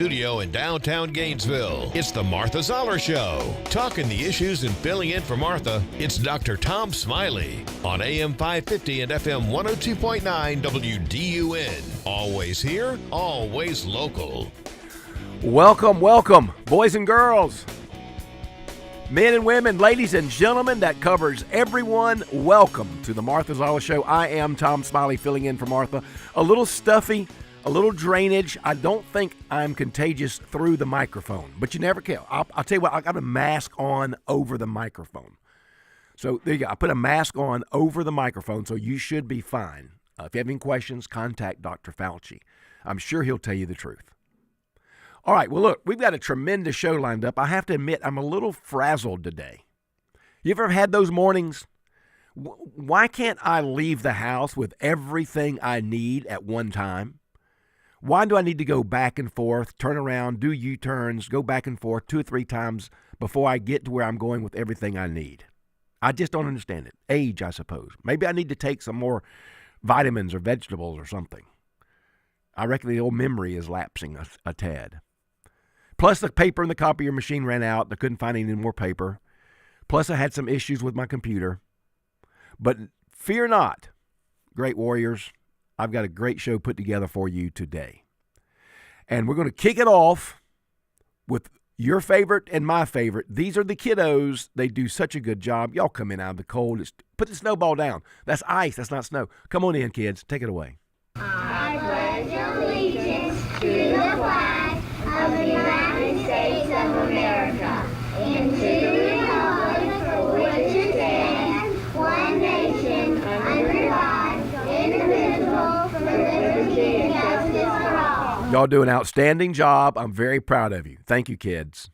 Studio in downtown Gainesville. It's the Martha Zoller Show. Talking the issues and filling in for Martha, it's Dr. Tom Smiley on AM 550 and FM 102.9 WDUN. Always here, always local. Welcome, welcome, boys and girls, men and women, ladies and gentlemen, that covers everyone. Welcome to the Martha Zoller Show. I am Tom Smiley filling in for Martha. A little stuffy, a little drainage. I don't think I'm contagious through the microphone, but you never can. I'll tell you what, I got a mask on over the microphone. So there you go. I put a mask on over the microphone, so you should be fine. If you have any questions, contact Dr. Fauci. I'm sure he'll tell you the truth. All right, well, look, we've got a tremendous show lined up. I have to admit, I'm a little frazzled today. You ever had those mornings? Why can't I leave the house with everything I need at one time? Why do I need to go back and forth, turn around, do U-turns, go back and forth 2 or 3 times before I get to where I'm going with everything I need? I just don't understand it. Age, I suppose. Maybe I need to take some more vitamins or vegetables or something. I reckon the old memory is lapsing a tad. Plus, the paper in the copier machine ran out. I couldn't find any more paper. Plus, I had some issues with my computer. But fear not, great warriors. I've got a great show put together for you today. And we're going to kick it off with your favorite and my favorite. These are the kiddos. They do such a good job. Y'all come in out of the cold. Put the snowball down. That's ice. That's not snow. Come on in, kids. Take it away. I pledge allegiance to the flag of the United States of America and to the republic for which it stands, one nation, under God, indivisible, with liberty and justice for all. Y'all do an outstanding job. I'm very proud of you. Thank you, kids.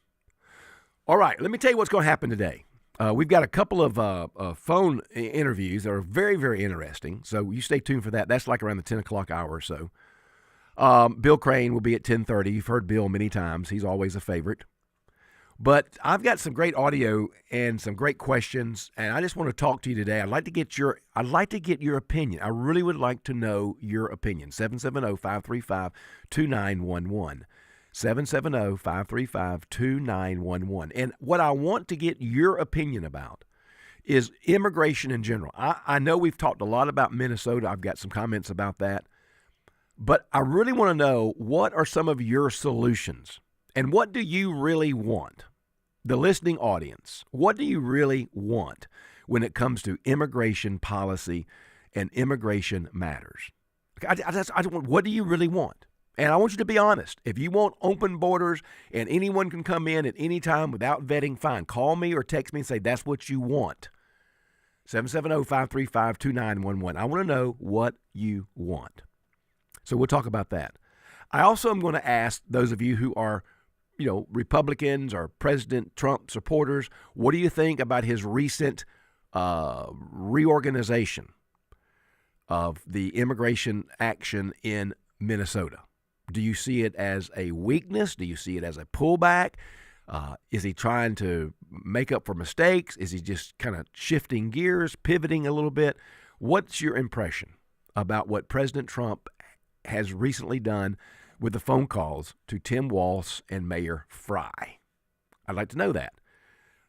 All right, let me tell you what's going to happen today. We've got a couple of phone interviews that are very, very interesting. So you stay tuned for that. That's like around the 10 o'clock hour or so. Bill Crane will be at 10:30. You've heard Bill many times. He's always a favorite. But I've got some great audio and some great questions, and I just want to talk to you today. I'd like to get your opinion. I really would like to know your opinion. 770-535-2911. 770-535-2911. And what I want to get your opinion about is immigration in general. I know we've talked a lot about Minnesota. I've got some comments about that. But I really want to know, what are some of your solutions? And what do you really want? The listening audience, what do you really want when it comes to immigration policy and immigration matters? What do you really want? And I want you to be honest. If you want open borders and anyone can come in at any time without vetting, fine. Call me or text me and say that's what you want. 770-535-2911. I want to know what you want. So we'll talk about that. I also am going to ask those of you who are, Republicans or President Trump supporters, what do you think about his recent reorganization of the immigration action in Minnesota? Do you see it as a weakness? Do you see it as a pullback? Is he trying to make up for mistakes? Is he just kind of shifting gears, pivoting a little bit? What's your impression about what President Trump has recently done with the phone calls to Tim Walz and Mayor Fry? I'd like to know that.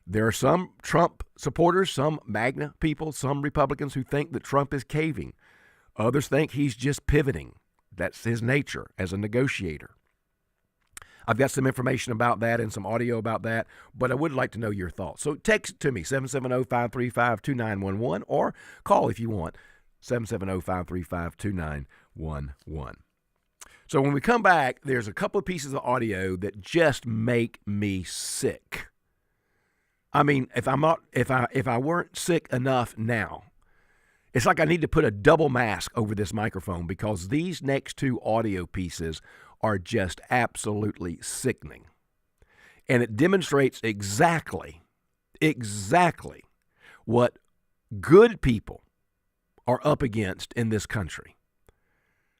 There are some Trump supporters, some MAGA people, some Republicans who think that Trump is caving. Others think he's just pivoting. That's his nature as a negotiator. I've got some information about that and some audio about that, but I would like to know your thoughts. So text it to me, 770-535-2911, or call if you want, 770-535-2911. So when we come back, there's a couple of pieces of audio that just make me sick. I mean, if I weren't sick enough now, it's like I need to put a double mask over this microphone because these next 2 audio pieces are just absolutely sickening. And it demonstrates exactly what good people are up against in this country.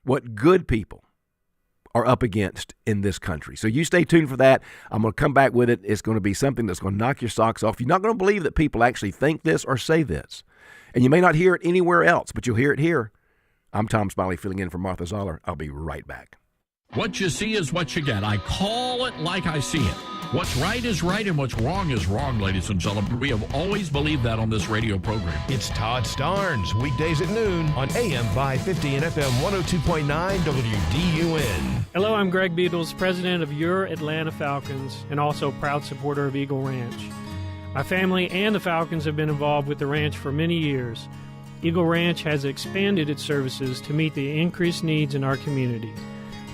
What good people are up against in this country. So you stay tuned for that. I'm going to come back with it. It's going to be something that's going to knock your socks off. You're not going to believe that people actually think this or say this. And you may not hear it anywhere else, but you'll hear it here. I'm Tom Smiley filling in for Martha Zoller. I'll be right back. What you see is what you get. I call it like I see it. What's right is right and what's wrong is wrong, ladies and gentlemen. We have always believed that on this radio program. It's Todd Starnes, weekdays at noon on AM 550 and FM 102.9 WDUN. Hello, I'm Greg Beatles, president of your Atlanta Falcons and also proud supporter of Eagle Ranch. My family and the Falcons have been involved with the ranch for many years. Eagle Ranch has expanded its services to meet the increased needs in our community,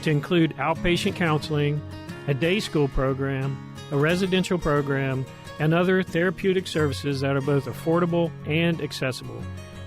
to include outpatient counseling, a day school program, a residential program, and other therapeutic services that are both affordable and accessible.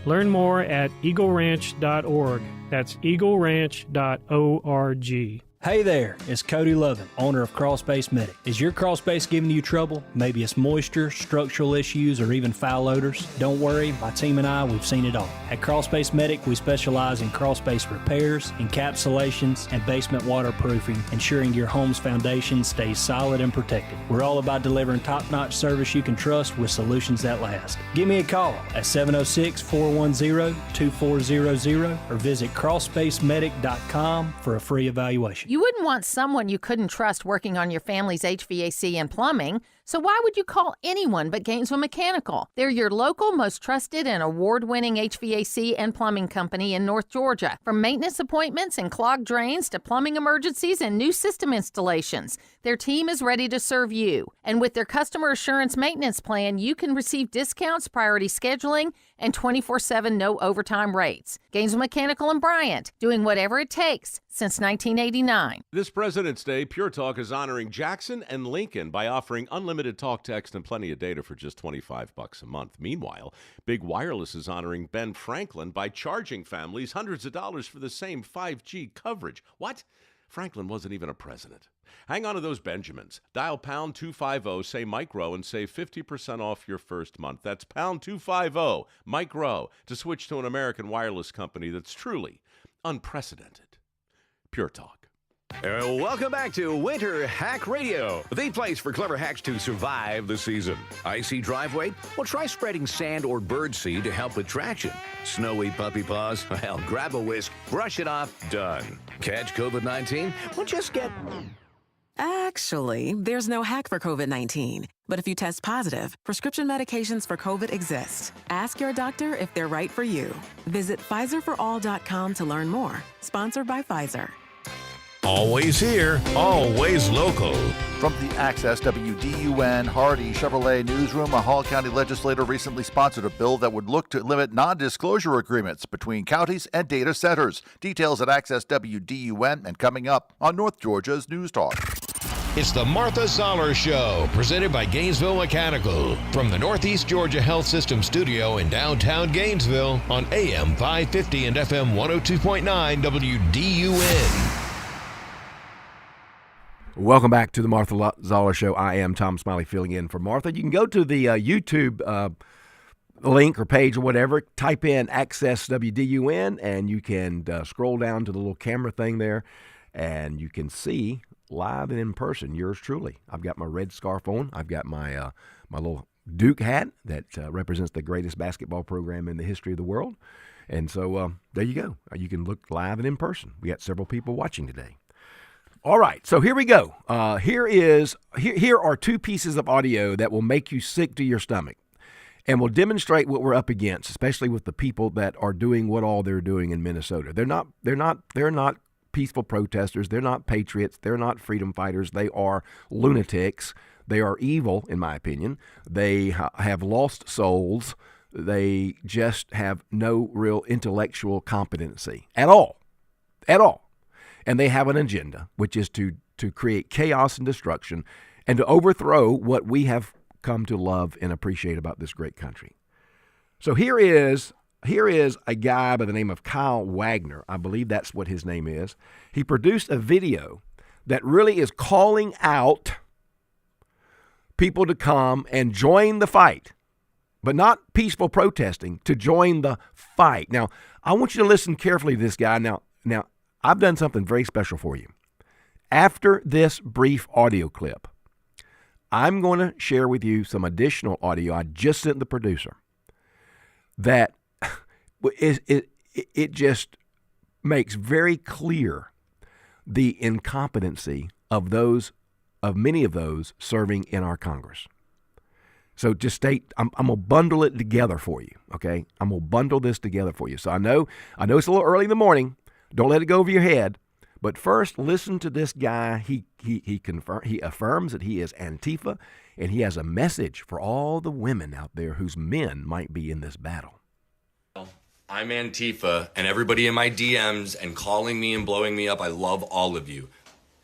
Learn more at eagleranch.org. That's eagleranch.org. Hey there, it's Cody Lovin, owner of Crawlspace Medic. Is your crawlspace giving you trouble? Maybe it's moisture, structural issues, or even foul odors? Don't worry, my team and I, we've seen it all. At Crawlspace Medic, we specialize in crawlspace repairs, encapsulations, and basement waterproofing, ensuring your home's foundation stays solid and protected. We're all about delivering top-notch service you can trust with solutions that last. Give me a call at 706-410-2400 or visit crawlspacemedic.com for a free evaluation. You wouldn't want someone you couldn't trust working on your family's HVAC and plumbing, so why would you call anyone but Gainesville Mechanical? They're your local, most trusted and award-winning HVAC and plumbing company in North Georgia. From maintenance appointments and clogged drains to plumbing emergencies and new system installations, their team is ready to serve you. And with their customer assurance maintenance plan, you can receive discounts, priority scheduling, and 24/7 no overtime rates. Gainesville Mechanical and Bryant, doing whatever it takes since 1989. This President's Day, Pure Talk is honoring Jackson and Lincoln by offering unlimited talk, text, and plenty of data for just $25 a month. Meanwhile, Big Wireless is honoring Ben Franklin by charging families hundreds of dollars for the same 5G coverage. What? Franklin wasn't even a president. Hang on to those Benjamins. Dial pound 250, say Mike Rowe, and save 50% off your first month. That's pound 250, Mike Rowe, to switch to an American wireless company that's truly unprecedented. Pure Talk. Welcome back to Winter Hack Radio, the place for clever hacks to survive the season. Icy driveway? Well, try spreading sand or birdseed to help with traction. Snowy puppy paws? Well, grab a whisk, brush it off, done. Catch COVID-19? Well, just get... Actually, there's no hack for COVID-19. But if you test positive, prescription medications for COVID exist. Ask your doctor if they're right for you. Visit PfizerForAll.com to learn more. Sponsored by Pfizer. Always here, always local. From the Access WDUN Hardy Chevrolet newsroom, a Hall County legislator recently sponsored a bill that would look to limit non-disclosure agreements between counties and data centers. Details at Access WDUN and coming up on North Georgia's News Talk. It's the Martha Zoller Show, presented by Gainesville Mechanical. From the Northeast Georgia Health System studio in downtown Gainesville on AM 550 and FM 102.9 WDUN. Welcome back to the Martha Zoller Show. I am Tom Smiley filling in for Martha. You can go to the YouTube link or page or whatever, type in Access WDUN, and you can scroll down to the little camera thing there, and you can see live and in person yours truly. I've got my red scarf on. I've got my my little Duke hat that represents the greatest basketball program in the history of the world. And so there you go. You can look live and in person. We got several people watching today. All right, so here we go. Here are two pieces of audio that will make you sick to your stomach and will demonstrate what we're up against, especially with the people that are doing what all they're doing in Minnesota. They're not peaceful protesters. They're not patriots. They're not freedom fighters. They are lunatics. They are evil, in my opinion. They have lost souls. They just have no real intellectual competency at all. And they have an agenda, which is to create chaos and destruction and to overthrow what we have come to love and appreciate about this great country. So here is a guy by the name of Kyle Wagner. I believe that's what his name is. He produced a video that really is calling out people to come and join the fight, but not peaceful protesting, to join the fight. Now, I want you to listen carefully to this guy. Now, I've done something very special for you. After this brief audio clip, I'm going to share with you some additional audio I just sent the producer that it just makes very clear the incompetency of many of those serving in our Congress. So just I'm going to bundle it together for you, okay? I'm going to bundle this together for you. So I know it's a little early in the morning. Don't let it go over your head. But first, listen to this guy. He affirms that he is Antifa, and he has a message for all the women out there whose men might be in this battle. I'm Antifa, and everybody in my DMs and calling me and blowing me up, I love all of you.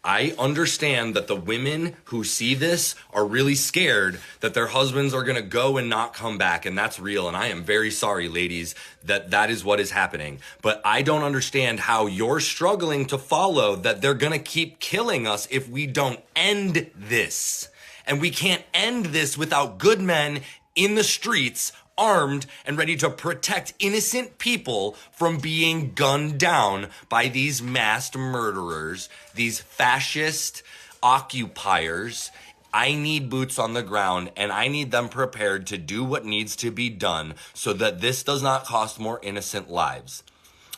I understand that the women who see this are really scared that their husbands are going to go and not come back, and that's real, and I am very sorry, ladies, that is what is happening. But I don't understand how you're struggling to follow that they're going to keep killing us if we don't end this. And we can't end this without good men in the streets, armed and ready to protect innocent people from being gunned down by these masked murderers, these fascist occupiers. I need boots on the ground, and I need them prepared to do what needs to be done so that this does not cost more innocent lives.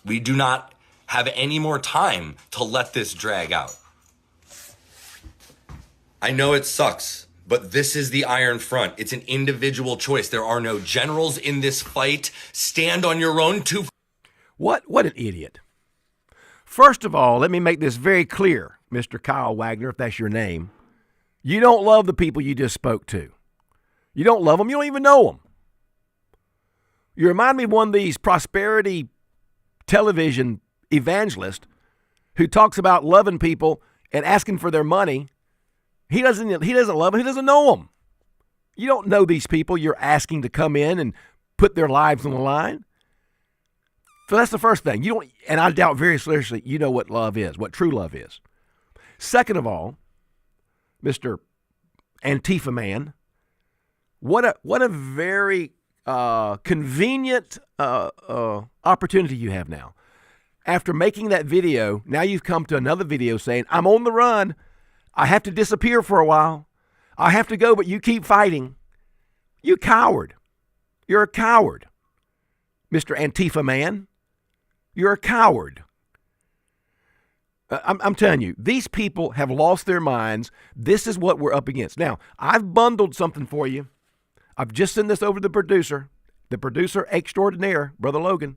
We do not have any more time to let this drag out. I know it sucks, but this is the Iron Front. It's an individual choice. There are no generals in this fight. Stand on your own two. What an idiot. First of all, let me make this very clear, Mr. Kyle Wagner, if that's your name. You don't love the people you just spoke to. You don't love them. You don't even know them. You remind me of one of these prosperity television evangelists who talks about loving people and asking for their money. He doesn't love them. He doesn't know them. You don't know these people you're asking to come in and put their lives on the line. So that's the first thing. You don't, and I doubt very seriously you know what love is, what true love is. Second of all, Mr. Antifa man, what a very convenient opportunity you have now. After making that video, now you've come to another video saying, I'm on the run. I have to disappear for a while. I have to go, but you keep fighting. You coward. You're a coward. Mr. Antifa man, you're a coward. I'm telling you, these people have lost their minds. This is what we're up against. Now, I've bundled something for you. I've just sent this over to the producer extraordinaire, Brother Logan.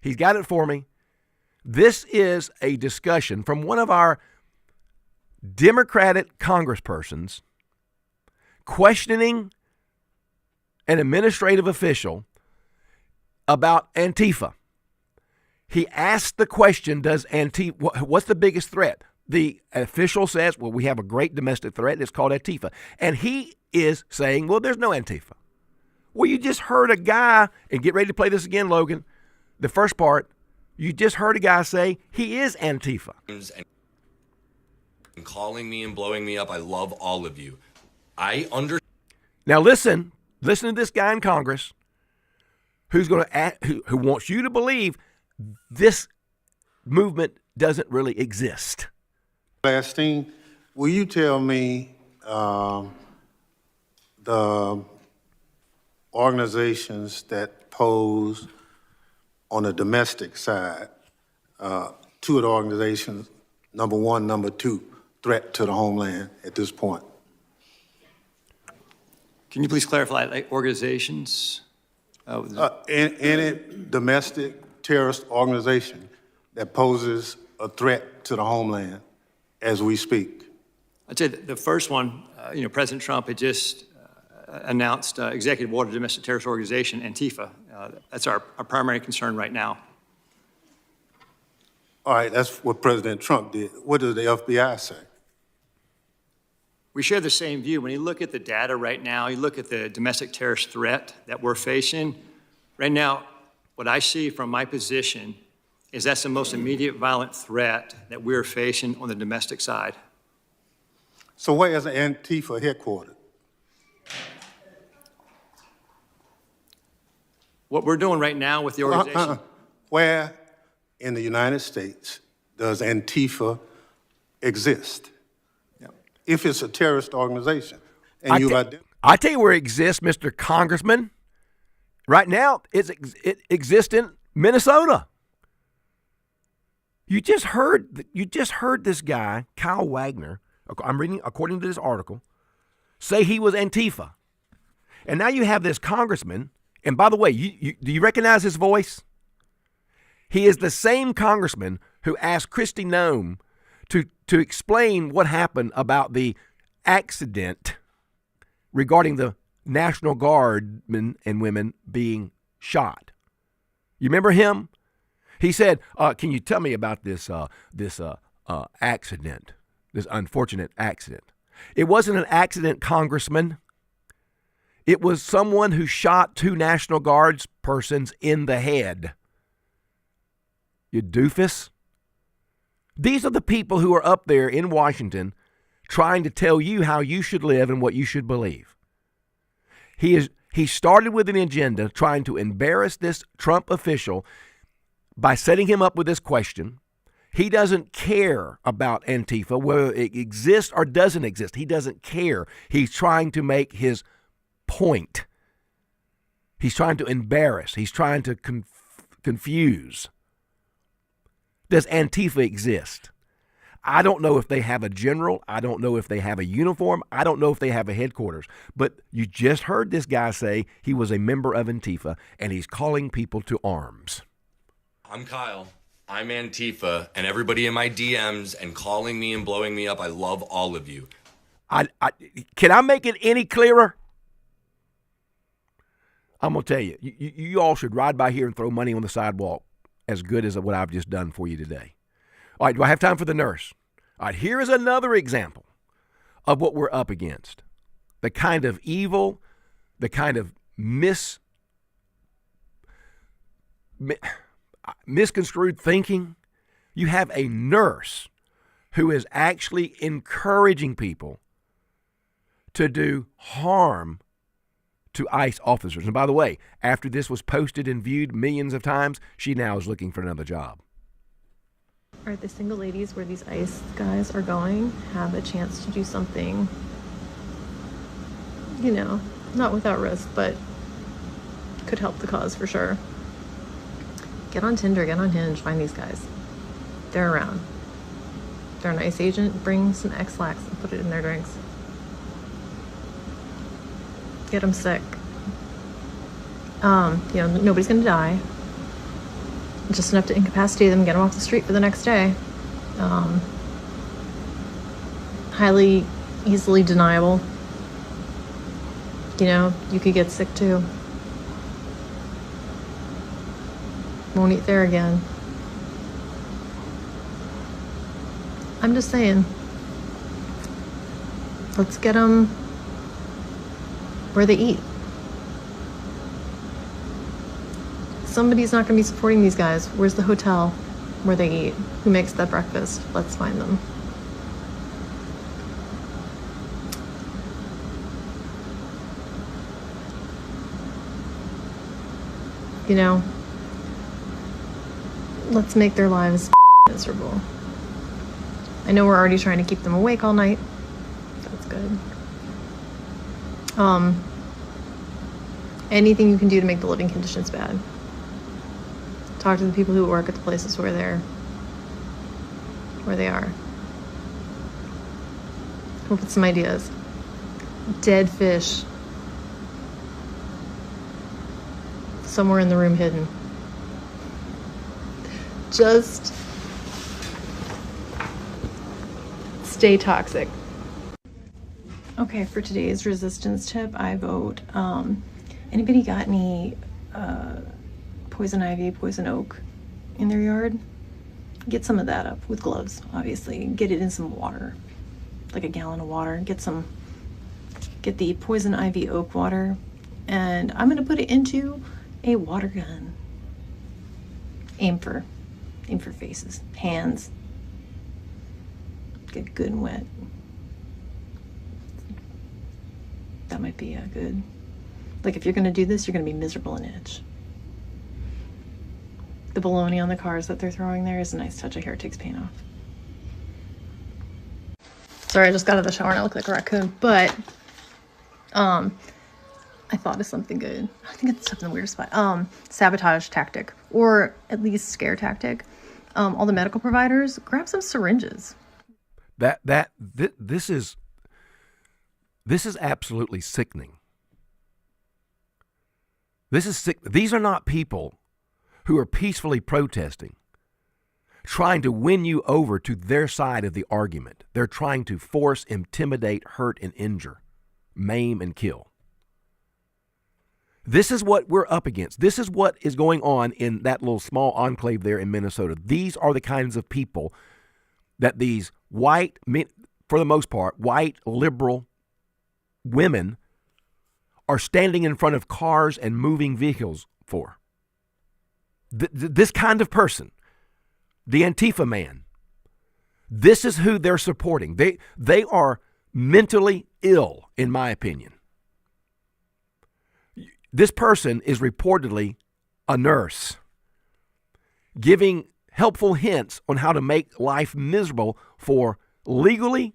He's got it for me. This is a discussion from one of our Democratic congresspersons questioning an administrative official about Antifa. He asked the question, what's the biggest threat? The official says, well, we have a great domestic threat. It's called Antifa. And he is saying, well, there's no Antifa. Well, you just heard a guy, and get ready to play this again, Logan. The first part, you just heard a guy say he is Antifa. And calling me and blowing me up, I love all of you. Now listen to this guy in Congress who wants you to believe this movement doesn't really exist. Lastine, will you tell me the organizations that pose on the domestic side, two of the organizations, number one, number two, threat to the homeland at this point? Can you please clarify, like organizations? Any domestic terrorist organization that poses a threat to the homeland as we speak? I'd say the first one, President Trump had just announced executive order domestic terrorist organization, Antifa. That's our primary concern right now. All right, that's what President Trump did. What does the FBI say? We share the same view. When you look at the data right now, you look at the domestic terrorist threat that we're facing, right now, what I see from my position is that's the most immediate violent threat that we're facing on the domestic side. So where is Antifa headquartered? What we're doing right now with the organization. Where in the United States does Antifa exist? If it's a terrorist organization, and I tell you where it exists, Mr. Congressman. Right now, it exists in Minnesota. You just heard this guy, Kyle Wagner, I'm reading according to this article, say he was Antifa. And now you have this congressman, and by the way, do you recognize his voice? He is the same congressman who asked Kristi Noem to explain what happened about the accident regarding the National Guard men and women being shot. You remember him? He said, can you tell me about this accident, this unfortunate accident? It wasn't an accident, Congressman. It was someone who shot 2 National Guards persons in the head. You doofus. These are the people who are up there in Washington trying to tell you how you should live and what you should believe. He started with an agenda trying to embarrass this Trump official by setting him up with this question. He doesn't care about Antifa, whether it exists or doesn't exist. He doesn't care. He's trying to make his point. He's trying to embarrass. He's trying to confuse. Does Antifa exist? I don't know if they have a general. I don't know if they have a uniform. I don't know if they have a headquarters. But you just heard this guy say he was a member of Antifa, and he's calling people to arms. I'm Kyle. I'm Antifa, and everybody in my DMs and calling me and blowing me up, I love all of you. Can I make it any clearer? I'm going to tell you, you all should ride by here and throw money on the sidewalk as good as what I've just done for you today. All right, do I have time for the nurse? All right, here is another example of what we're up against. The kind of evil, the kind of misconstrued thinking. You have a nurse who is actually encouraging people to do harm to ICE officers. And by the way, after this was posted and viewed millions of times, she now is looking for another job. Are the single ladies where these ICE guys are going have a chance to do something, not without risk, but could help the cause for sure? Get on Tinder, get on Hinge, find these guys. They're around. They're an ICE agent, bring some X-Lax and put it in their drinks. Get them sick. Nobody's gonna die. Just enough to incapacitate them, get them off the street for the next day. Highly easily deniable. You could get sick too. Won't eat there again. I'm just saying, let's get them where they eat. Somebody's not going to be supporting these guys. Where's the hotel where they eat? Who makes that breakfast? Let's find them. Let's make their lives miserable. I know we're already trying to keep them awake all night. That's good. Anything you can do to make the living conditions bad. Talk to the people who work at the places where they are. Come up with some ideas. Dead fish. Somewhere in the room hidden. Just stay toxic. Okay, for today's resistance tip, I vote, anybody got any poison ivy, poison oak in their yard? Get some of that up with gloves, obviously. Get it in some water, like a gallon of water. Get the poison ivy oak water, and I'm gonna put it into a water gun. Aim for faces, hands. Get good and wet. That might be a good, like if you're gonna do this, you're gonna be miserable and itch. The bologna on the cars that they're throwing there is a nice touch of hair, takes pain off. Sorry, I just got out of the shower and I look like a raccoon, but I thought of something good. I think it's up in the weird spot. Sabotage tactic, or at least scare tactic. all the medical providers, grab some syringes. This is absolutely sickening. This is sick. These are not people who are peacefully protesting, trying to win you over to their side of the argument. They're trying to force, intimidate, hurt, and injure, maim, and kill. This is what we're up against. This is what is going on in that little small enclave there in Minnesota. These are the kinds of people that these white, for the most part, white liberal women are standing in front of cars and moving vehicles for. This kind of person, the Antifa man, this is who they're supporting. They are mentally ill, in my opinion. This person is reportedly a nurse, giving helpful hints on how to make life miserable for legally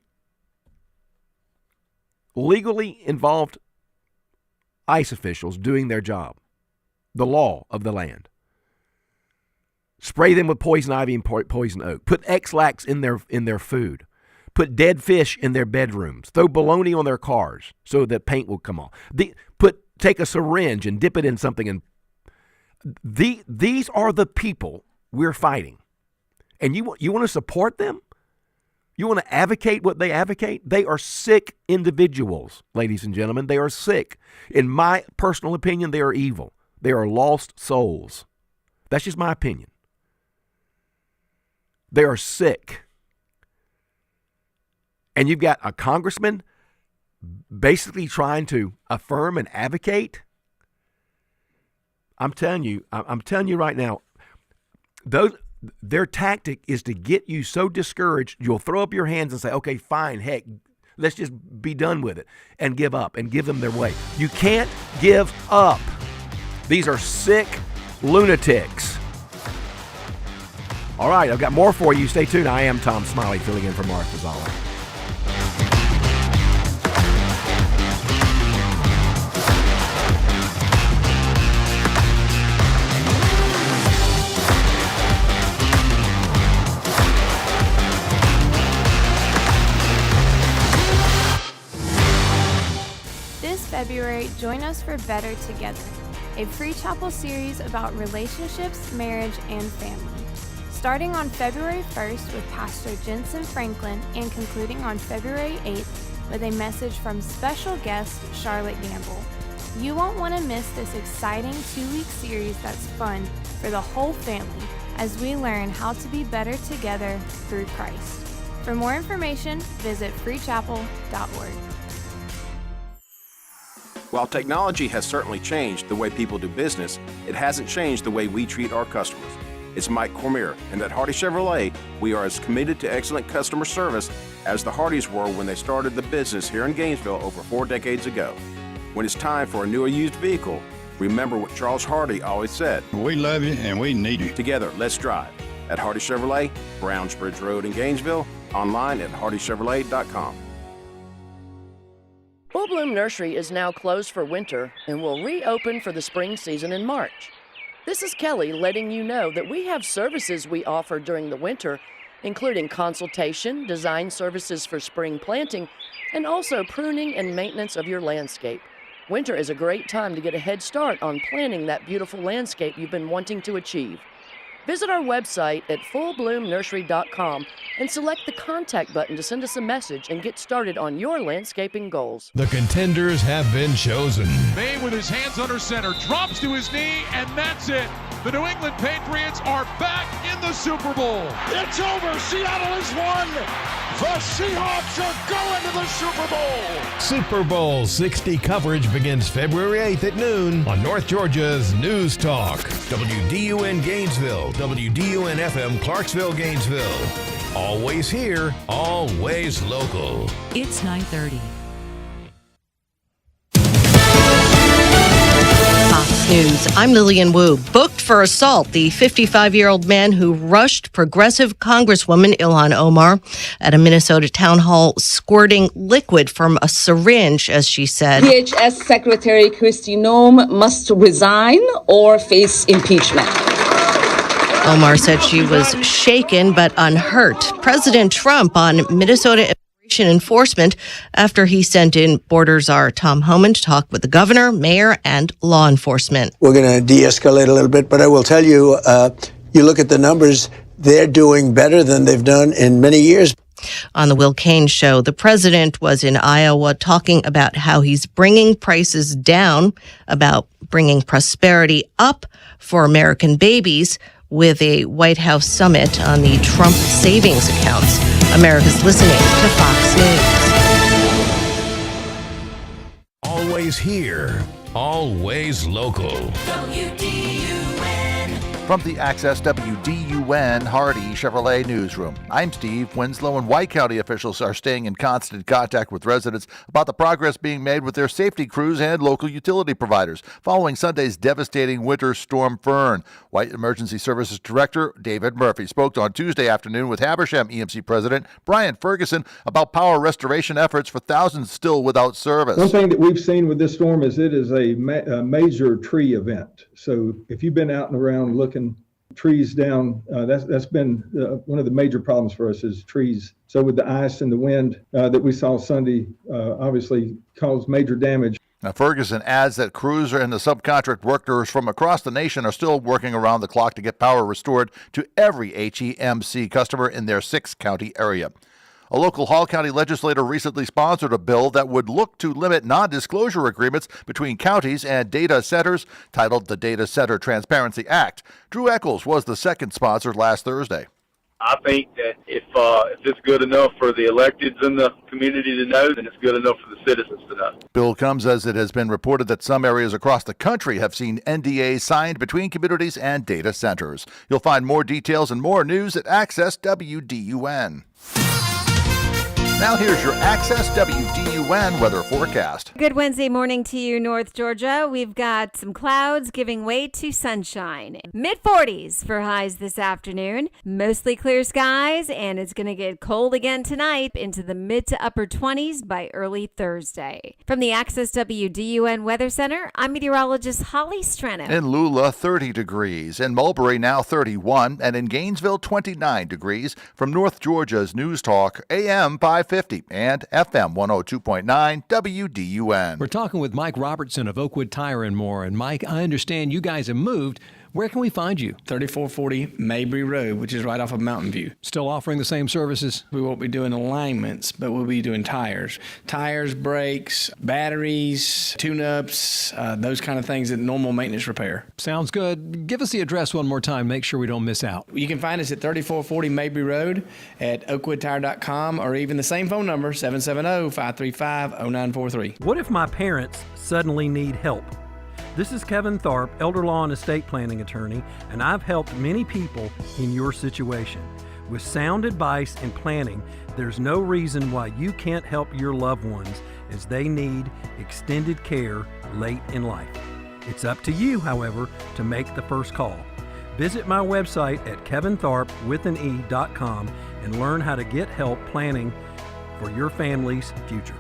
involved ICE officials doing their job, the law of the land. Spray them with poison ivy and poison oak. Put X-Lax in their food. Put dead fish in their bedrooms. Throw bologna on their cars so that paint will come off. Take a syringe and dip it in something. And these are the people we're fighting. And you want to support them? You want to advocate what they advocate? They are sick individuals, ladies and gentlemen. They are sick. In my personal opinion, they are evil. They are lost souls. That's just my opinion. They are sick. And you've got a congressman basically trying to affirm and advocate. I'm telling you right now, their tactic is to get you so discouraged, you'll throw up your hands and say, okay, fine, heck, let's just be done with it and give up and give them their way. You can't give up. These are sick lunatics. All right, I've got more for you. Stay tuned. I am Tom Smiley, filling in for Martha Zoller. February, join us for Better Together, a free chapel series about relationships, marriage, and family. Starting on February 1st with Pastor Jensen Franklin and concluding on February 8th with a message from special guest Charlotte Gamble. You won't want to miss this exciting 2-week series that's fun for the whole family as we learn how to be better together through Christ. For more information, visit freechapel.org. While technology has certainly changed the way people do business, it hasn't changed the way we treat our customers. It's Mike Cormier, and at Hardy Chevrolet, we are as committed to excellent customer service as the Hardys were when they started the business here in Gainesville over 4 decades ago. When it's time for a new or used vehicle, remember what Charles Hardy always said. We love you and we need you. Together, let's drive. At Hardy Chevrolet, Brownsbridge Road in Gainesville, online at hardychevrolet.com. Full Bloom Nursery is now closed for winter and will reopen for the spring season in March. This is Kelly letting you know that we have services we offer during the winter, including consultation, design services for spring planting, and also pruning and maintenance of your landscape. Winter is a great time to get a head start on planning that beautiful landscape you've been wanting to achieve. Visit our website at fullbloomnursery.com and select the contact button to send us a message and get started on your landscaping goals. The contenders have been chosen. May with his hands under center, drops to his knee, and that's it. The New England Patriots are back in the Super Bowl. It's over. Seattle has won. The Seahawks are going to the Super Bowl. Super Bowl 60 coverage begins February 8th at noon on North Georgia's News Talk. WDUN Gainesville, WDUN FM Clarksville, Gainesville. Always here, always local. It's 9:30. Fox News, I'm Lillian Wu. Booked for assault, the 55-year-old man who rushed progressive Congresswoman Ilhan Omar at a Minnesota town hall, squirting liquid from a syringe, as she said. DHS Secretary Kristi Noem must resign or face impeachment. Omar said she was shaken but unhurt. President Trump on Minnesota immigration enforcement after he sent in Border Czar Tom Homan to talk with the governor, mayor, and law enforcement. We're going to de-escalate a little bit, but I will tell you, you look at the numbers, they're doing better than they've done in many years. On the Will Cain Show, the president was in Iowa talking about how he's bringing prices down, about bringing prosperity up for American babies with a White House summit on the Trump savings accounts. America's listening to Fox News. Always here, always local. From the Access WDUN Hardy Chevrolet Newsroom, I'm Steve Winslow, and White County officials are staying in constant contact with residents about the progress being made with their safety crews and local utility providers following Sunday's devastating winter storm Fern. White Emergency Services Director David Murphy spoke on Tuesday afternoon with Habersham EMC President Brian Ferguson about power restoration efforts for thousands still without service. One thing that we've seen with this storm is it is a major tree event. So if you've been out and around looking trees down, that's been one of the major problems for us is trees. So with the ice and the wind that we saw Sunday, obviously caused major damage. Now, Ferguson adds that crews and the subcontract workers from across the nation are still working around the clock to get power restored to every HEMC customer in their 6-county area. A local Hall County legislator recently sponsored a bill that would look to limit non-disclosure agreements between counties and data centers, titled the Data Center Transparency Act. Drew Eccles was the second sponsor last Thursday. I think that if it's good enough for the electeds in the community to know, then it's good enough for the citizens to know. Bill comes as it has been reported that some areas across the country have seen NDAs signed between communities and data centers. You'll find more details and more news at Access WDUN. Now here's your Access WDUN weather forecast. Good Wednesday morning to you, North Georgia. We've got some clouds giving way to sunshine. Mid-40s for highs this afternoon. Mostly clear skies, and it's going to get cold again tonight into the mid to upper 20s by early Thursday. From the Access WDUN Weather Center, I'm meteorologist Holly Strano. In Lula, 30 degrees. In Mulberry, now 31. And in Gainesville, 29 degrees. From North Georgia's News Talk, AM 550 and FM 102.9 WDUN. We're talking with Mike Robertson of Oakwood Tire and More. And Mike, I understand you guys have moved. Where can we find you? 3440 Mabry Road, which is right off of Mountain View. Still offering the same services? We won't be doing alignments, but we'll be doing tires. Tires, brakes, batteries, tune-ups, those kind of things that normal maintenance repair. Sounds good. Give us the address one more time. Make sure we don't miss out. You can find us at 3440 Mabry Road at oakwoodtire.com or even the same phone number, 770-535-0943. What if my parents suddenly need help? This is Kevin Tharp, elder law and estate planning attorney, and I've helped many people in your situation. With sound advice and planning, there's no reason why you can't help your loved ones as they need extended care late in life. It's up to you, however, to make the first call. Visit my website at kevintharp.com and learn how to get help planning for your family's future.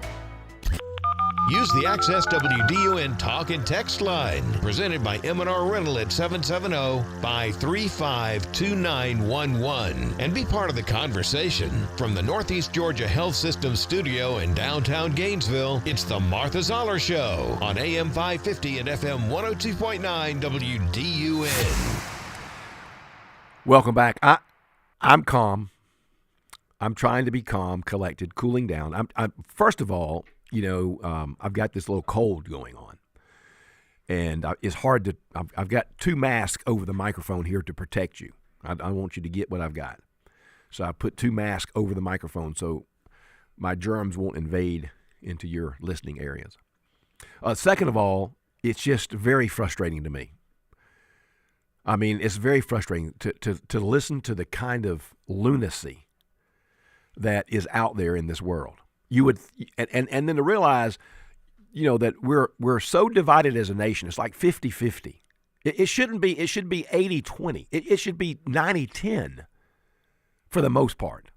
Use the Access WDUN Talk and Text line, presented by M&R Rental at 770-535-2911, and be part of the conversation. From the Northeast Georgia Health System studio in downtown Gainesville, it's the Martha Zoller Show on AM 550 and FM 102.9 WDUN. Welcome back. I'm calm. I'm trying to be calm, collected, cooling down. I'm first of all, I've got this little cold going on, and it's hard to. I've got 2 masks over the microphone here to protect you. I want you to get what I've got, so I put 2 masks over the microphone so my germs won't invade into your listening areas. Second of all, it's just very frustrating to me. I mean, it's very frustrating to listen to the kind of lunacy that is out there in this world. You would, and then to realize, that we're so divided as a nation. It's like 50-50. It shouldn't be. It should be 80-20. It should be 90-10 for the most part.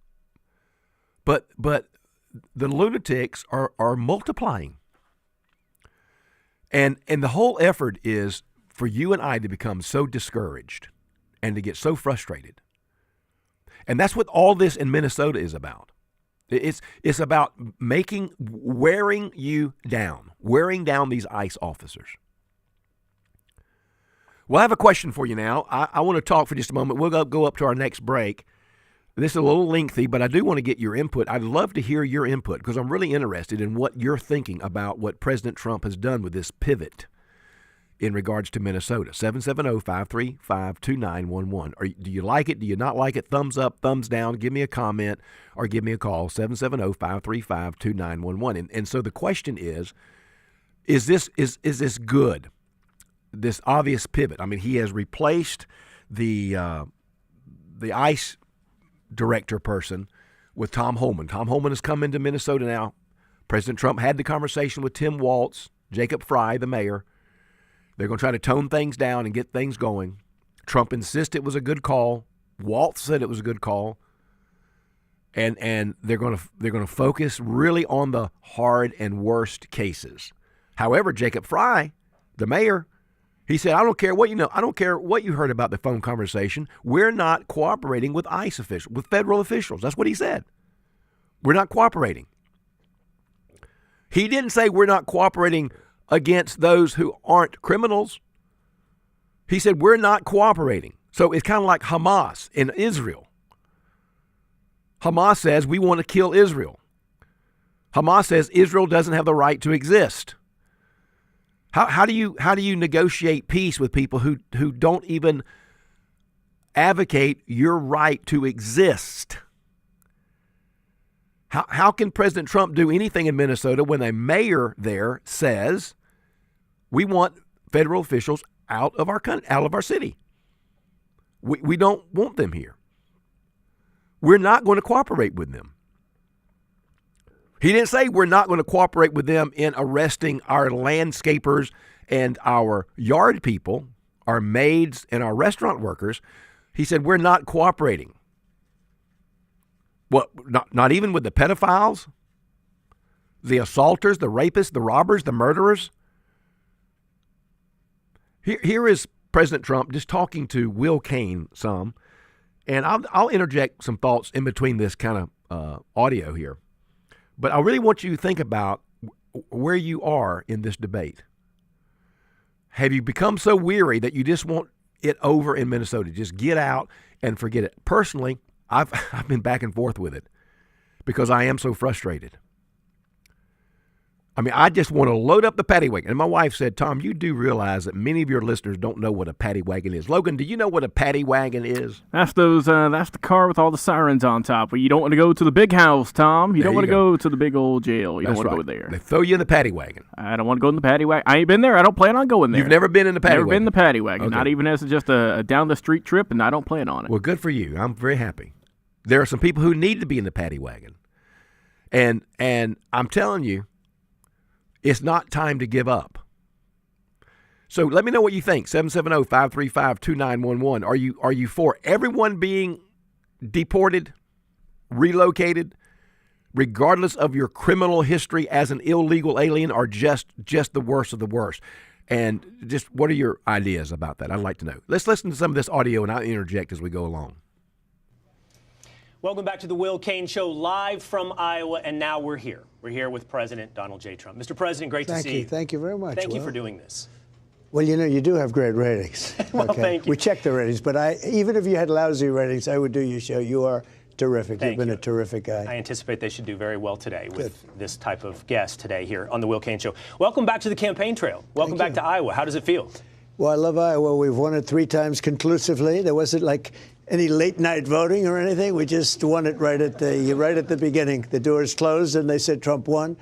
But the lunatics are multiplying. And the whole effort is for you and I to become so discouraged and to get so frustrated. And that's what all this in Minnesota is about. It's about wearing down these ICE officers. Well, I have a question for you now. I want to talk for just a moment. We'll go up to our next break. This is a little lengthy, but I do want to get your input. I'd love to hear your input because I'm really interested in what you're thinking about what President Trump has done with this pivot in regards to Minnesota. 770-535-2911. Do you like it? Do you not like it? Thumbs up, thumbs down. Give me a comment or give me a call, 770-535-2911. And so the question is this good? This obvious pivot. I mean, he has replaced the ICE director person with Tom Homan. Tom Homan has come into Minnesota now. President Trump had the conversation with Tim Walz, Jacob Fry, the mayor. They're going to try to tone things down and get things going. Trump insisted it was a good call. Walz said it was a good call. And they're going to focus really on the hard and worst cases. However, Jacob Fry, the mayor, he said, I don't care what you know. I don't care what you heard about the phone conversation. We're not cooperating with ICE officials, with federal officials. That's what he said. We're not cooperating. He didn't say we're not cooperating against those who aren't criminals. He said we're not cooperating. So it's kind of like Hamas in Israel. Hamas says we want to kill Israel. Hamas says Israel doesn't have the right to exist. How do you negotiate peace with people who don't even advocate your right to exist? How can President Trump do anything in Minnesota when a mayor there says we want federal officials out of our city? We don't want them here. We're not going to cooperate with them. He didn't say we're not going to cooperate with them in arresting our landscapers and our yard people, our maids and our restaurant workers. He said we're not cooperating. What? Not even with the pedophiles, the assaulters, the rapists, the robbers, the murderers. Here is President Trump just talking to Will Cain some, and I'll interject some thoughts in between this kind of audio here. But I really want you to think about where you are in this debate. Have you become so weary that you just want it over in Minnesota? Just get out and forget it. Personally, I've been back and forth with it because I am so frustrated. I mean, I just want to load up the paddy wagon. And my wife said, Tom, you do realize that many of your listeners don't know what a paddy wagon is. Logan, do you know what a paddy wagon is? That's that's the car with all the sirens on top. But you don't want to go to the big house, Tom. You don't want to go to the big old jail. You don't want to go there. They throw you in the paddy wagon. I don't want to go in the paddy wagon. I ain't been there. I don't plan on going there. You've never been in the paddy wagon? Never been in the paddy wagon. Okay. Not even as just a down the street trip, and I don't plan on it. Well, good for you. I'm very happy. There are some people who need to be in the paddy wagon. And I'm telling you, it's not time to give up. So let me know what you think. 770-535-2911. Are you for everyone being deported, relocated, regardless of your criminal history as an illegal alien, or just the worst of the worst? And just what are your ideas about that? I'd like to know. Let's listen to some of this audio, and I'll interject as we go along. Welcome back to the Will Cain Show, live from Iowa, and now we're here. We're here with President Donald J. Trump. Mr. President, great to see you. Thank you very much. Thank you for doing this. Well, you know, you do have great ratings. Well, thank you. We check the ratings, but even if you had lousy ratings, I would do your show. You are terrific. Thank You've been you. a terrific guy. I anticipate they should do very well today with this type of guest today here on the Will Cain Show. Welcome back to the campaign trail. Welcome back to Iowa. How does it feel? Well, I love Iowa. We've won it 3 times conclusively. There wasn't like any late night voting or anything. We just won it right at the beginning. The doors closed and they said Trump won.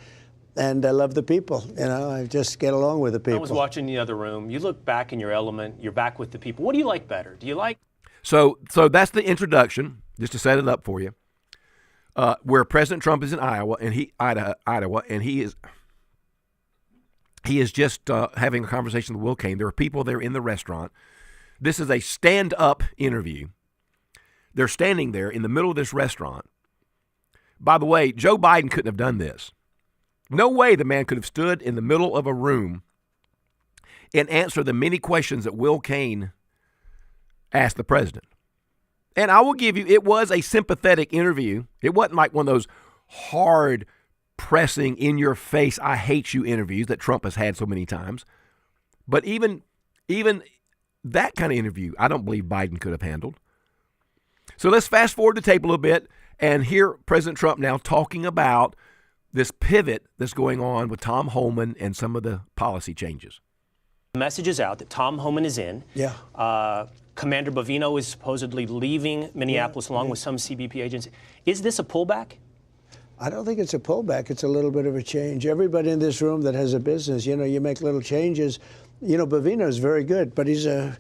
And I love the people. You know, I just get along with the people. I was watching the other room. You look back in your element. You're back with the people. What do you like better? Do you like? So that's the introduction, just to set it up for you. Where President Trump is in Iowa, and he is just having a conversation with Will Cain. There are people there in the restaurant. This is a stand-up interview. They're standing there in the middle of this restaurant. By the way, Joe Biden couldn't have done this. No way the man could have stood in the middle of a room and answered the many questions that Will Cain asked the president. And I will give you, it was a sympathetic interview. It wasn't like one of those hard, pressing, in-your-face, I hate you interviews that Trump has had so many times. But even that kind of interview, I don't believe Biden could have handled. So let's fast forward the tape a little bit and hear President Trump now talking about this pivot that's going on with Tom Homan and some of the policy changes. The message is out that Tom Homan is in. Yeah. Commander Bovino is supposedly leaving Minneapolis along with some CBP agents. Is this a pullback? I don't think it's a pullback. It's a little bit of a change. Everybody in this room that has a business, you make little changes. Bovino's very good, but he's a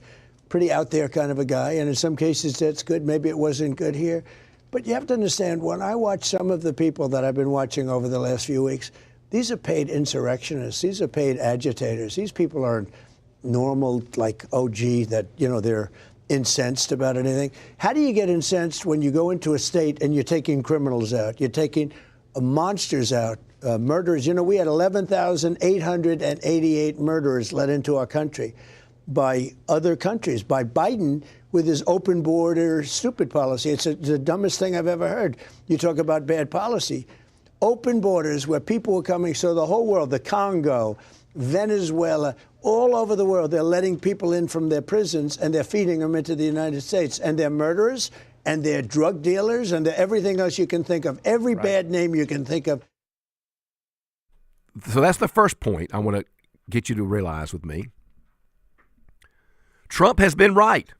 pretty out there kind of a guy. And in some cases, that's good. Maybe it wasn't good here. But you have to understand, when I watch some of the people that I've been watching over the last few weeks, these are paid insurrectionists. These are paid agitators. These people aren't normal, like, oh, gee, that, they're incensed about anything. How do you get incensed when you go into a state and you're taking criminals out? You're taking monsters out, murderers. We had 11,888 murderers let into our country by other countries, by Biden with his open border stupid policy. It's the dumbest thing I've ever heard. You talk about bad policy. Open borders where people were coming, so the whole world, the Congo, Venezuela, all over the world, they're letting people in from their prisons and they're feeding them into the United States. And they're murderers and they're drug dealers and they're everything else you can think of, every bad name you can think of. So that's the first point I want to get you to realize with me. Trump has been right.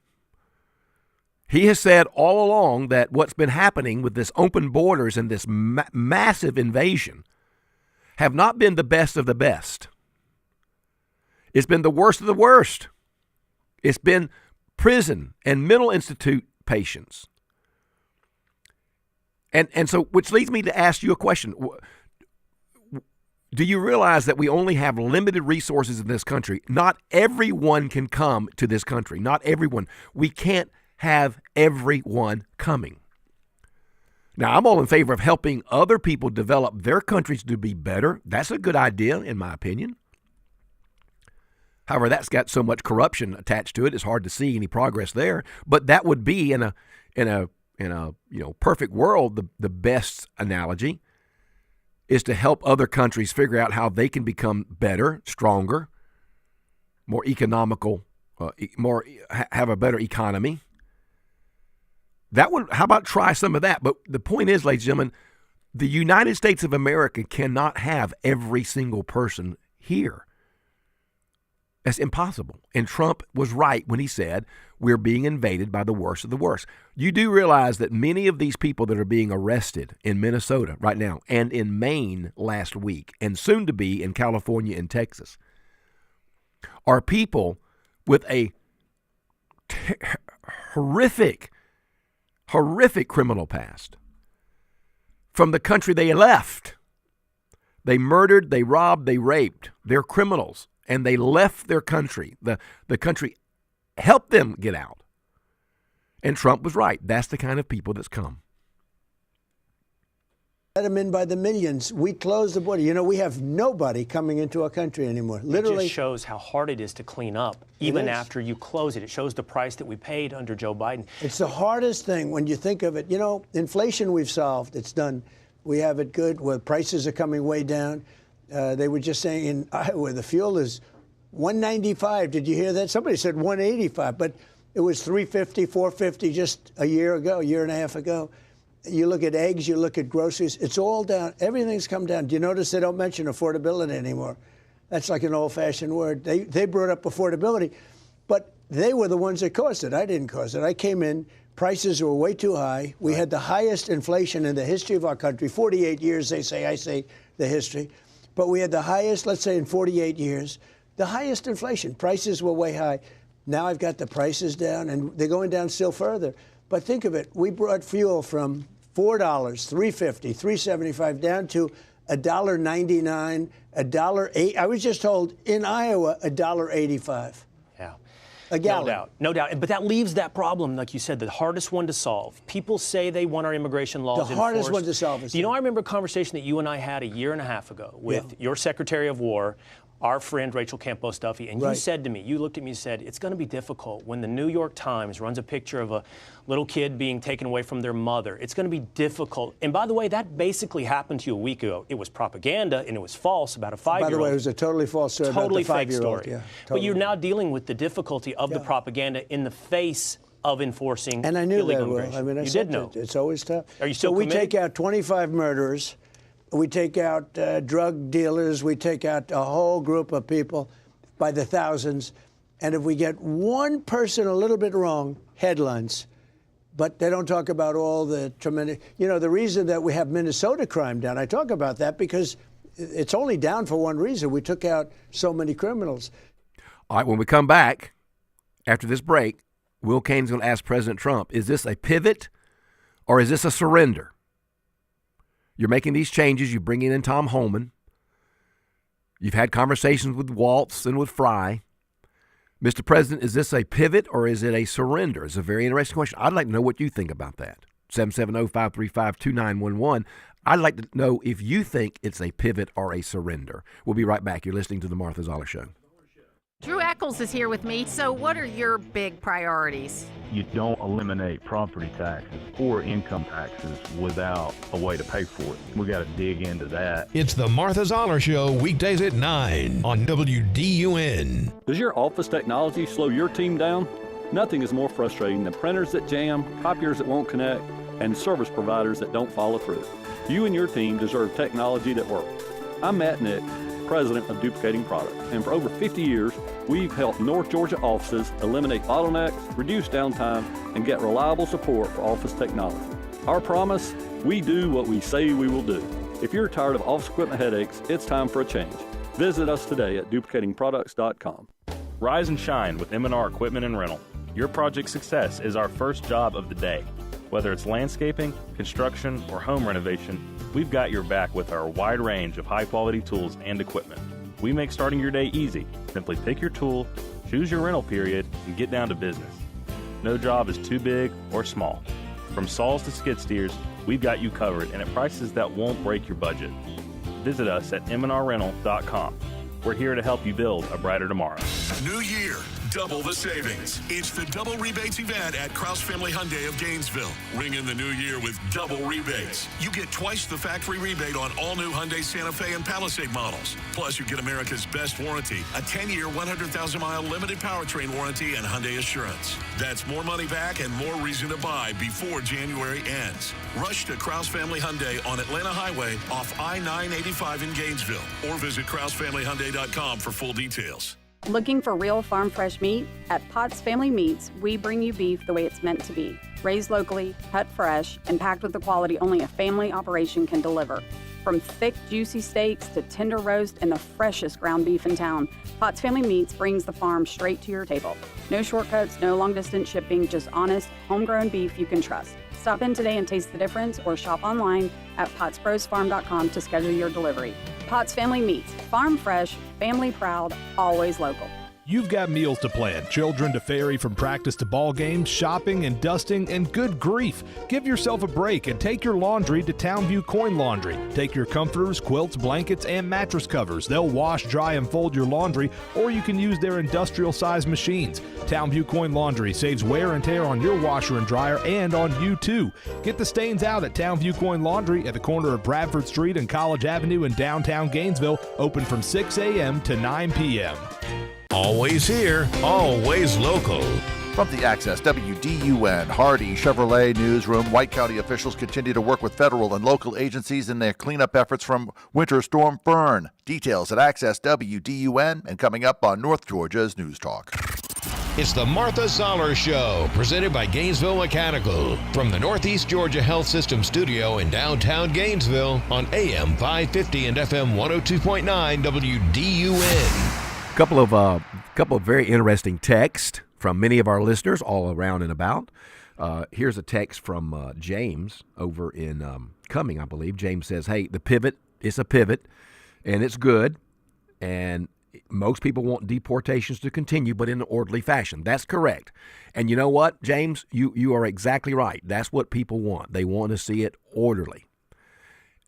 He has said all along that what's been happening with this open borders and this massive invasion have not been the best of the best. It's been the worst of the worst. It's been prison and mental institute patients. And so, which leads me to ask you a question. Do you realize that we only have limited resources in this country? Not everyone can come to this country. Not everyone. We can't have everyone coming. Now, I'm all in favor of helping other people develop their countries to be better. That's a good idea, in my opinion. However, that's got so much corruption attached to it, it's hard to see any progress there. But that would be in a perfect world, the best analogy is to help other countries figure out how they can become better, stronger, more economical, have a better economy. How about try some of that? But the point is, ladies and gentlemen, the United States of America cannot have every single person here. That's impossible. And Trump was right when he said we're being invaded by the worst of the worst. You do realize that many of these people that are being arrested in Minnesota right now and in Maine last week and soon to be in California and Texas are people with a horrific criminal past from the country they left. They murdered, they robbed, they raped. They're criminals. And they left their country. The country helped them get out. And Trump was right. That's the kind of people that's come. Let them in by the millions. We closed the border. We have nobody coming into our country anymore. Literally. It just shows how hard it is to clean up, even after you close it. It shows the price that we paid under Joe Biden. It's the hardest thing when you think of it. Inflation we've solved. It's done. We have it good. Where prices are coming way down. They were just saying in Iowa, the fuel is $1.95. Did you hear that? Somebody said $1.85, but it was $3.50, $4.50 just a year and a half ago. You look at eggs, you look at groceries, it's all down. Everything's come down. Do you notice they don't mention affordability anymore? That's like an old-fashioned word. They brought up affordability, but they were the ones that caused it. I didn't cause it. I came in, prices were way too high. We had the highest inflation in the history of our country. 48 years, they say. I say the history. But we had the highest, let's say in 48 years, the highest inflation. Prices were way high. Now I've got the prices down, and they're going down still further. But think of it. We brought fuel from $4, $3.50, $3.75 down to $1.99, $1.08. I was just told in Iowa, $1.85. Yeah. A gallon. No doubt. But that leaves that problem, like you said, the hardest one to solve. People say they want our immigration laws enforced. The hardest one to solve is I remember a conversation that you and I had a year and a half ago with your Secretary of War our friend Rachel Campos Duffy, and you said to me, you looked at me and said, it's going to be difficult when the New York Times runs a picture of a little kid being taken away from their mother. It's going to be difficult. And by the way, that basically happened to you a week ago. It was propaganda and it was false about a 5-year-old. By the way, it was a totally false story totally about the fake 5-year-old. story. Yeah, But you're now dealing with the difficulty of the propaganda in the face of enforcing and I knew illegal that, Will. immigration. I mean, I you said did know. It's always tough. Are you still we committed? take out 25 murderers. We take out drug dealers. We take out a whole group of people by the thousands. And if we get one person a little bit wrong, headlines. But they don't talk about all the tremendous, the reason that we have Minnesota crime down. I talk about that because it's only down for one reason. We took out so many criminals. All right, when we come back after this break, Will Cain's going to ask President Trump, is this a pivot or is this a surrender? You're making these changes. You're bringing in Tom Homan. You've had conversations with Waltz and with Fry. Mr. President, is this a pivot or is it a surrender? It's a very interesting question. I'd like to know what you think about that. 770-535-2911. I'd like to know if you think it's a pivot or a surrender. We'll be right back. You're listening to The Martha Zoller Show. Drew Eccles is here with me. So what are your big priorities? You don't eliminate property taxes or income taxes without a way to pay for it. We got to dig into that. It's the Martha Zoller Show, weekdays at 9 on WDUN. Does your office technology slow your team down? Nothing is more frustrating than printers that jam, copiers that won't connect, and service providers that don't follow through. You and your team deserve technology that works. I'm Matt Nick, president of Duplicating Products, and for over 50 years, we've helped North Georgia offices eliminate bottlenecks, reduce downtime, and get reliable support for office technology. Our promise, we do what we say we will do. If you're tired of office equipment headaches, it's time for a change. Visit us today at duplicatingproducts.com. Rise and shine with M&R Equipment and Rental. Your project success is our first job of the day. Whether it's landscaping, construction, or home renovation, we've got your back with our wide range of high-quality tools and equipment. We make starting your day easy. Simply pick your tool, choose your rental period, and get down to business. No job is too big or small. From saws to skid steers, we've got you covered and at prices that won't break your budget. Visit us at mnrrental.com. We're here to help you build a brighter tomorrow. New year, double the savings. It's the double rebates event at Kraus Family Hyundai of Gainesville. Ring in the new year with double rebates. You get twice the factory rebate on all new Hyundai Santa Fe and Palisade models. Plus, you get America's best warranty, a 10-year, 100,000-mile limited powertrain warranty and Hyundai Assurance. That's more money back and more reason to buy before January ends. Rush to Kraus Family Hyundai on Atlanta Highway off I-985 in Gainesville or visit KrausFamilyHyundai.com for full details. Looking for real farm fresh meat? At Potts Family Meats, we bring you beef the way it's meant to be. Raised locally, cut fresh, and packed with the quality only a family operation can deliver. From thick, juicy steaks to tender roast and the freshest ground beef in town, Potts Family Meats brings the farm straight to your table. No shortcuts, no long-distance shipping, just honest, homegrown beef you can trust. Stop in today and taste the difference or shop online at pottsbrosfarm.com to schedule your delivery. Potts Family Meats, farm fresh, family proud, always local. You've got meals to plan, children to ferry from practice to ball games, shopping and dusting, and good grief. Give yourself a break and take your laundry to Townview Coin Laundry. Take your comforters, quilts, blankets, and mattress covers. They'll wash, dry, and fold your laundry, or you can use their industrial-sized machines. Townview Coin Laundry saves wear and tear on your washer and dryer and on you too. Get the stains out at Townview Coin Laundry at the corner of Bradford Street and College Avenue in downtown Gainesville, open from 6 a.m. to 9 p.m. Always here, always local. From the Access WDUN Hardy Chevrolet Newsroom, White County officials continue to work with federal and local agencies in their cleanup efforts from Winter Storm Fern. Details at Access WDUN and coming up on North Georgia's News Talk. It's the Martha Zoller Show, presented by Gainesville Mechanical. From the Northeast Georgia Health System studio in downtown Gainesville on AM 550 and FM 102.9 WDUN. Couple of very interesting texts from many of our listeners all around and about. Here's a text from James over in Cumming, I believe. James says, hey, the pivot is a pivot, and it's good, and most people want deportations to continue, but in an orderly fashion. That's correct. And you know what, James? You are exactly right. That's what people want. They want to see it orderly.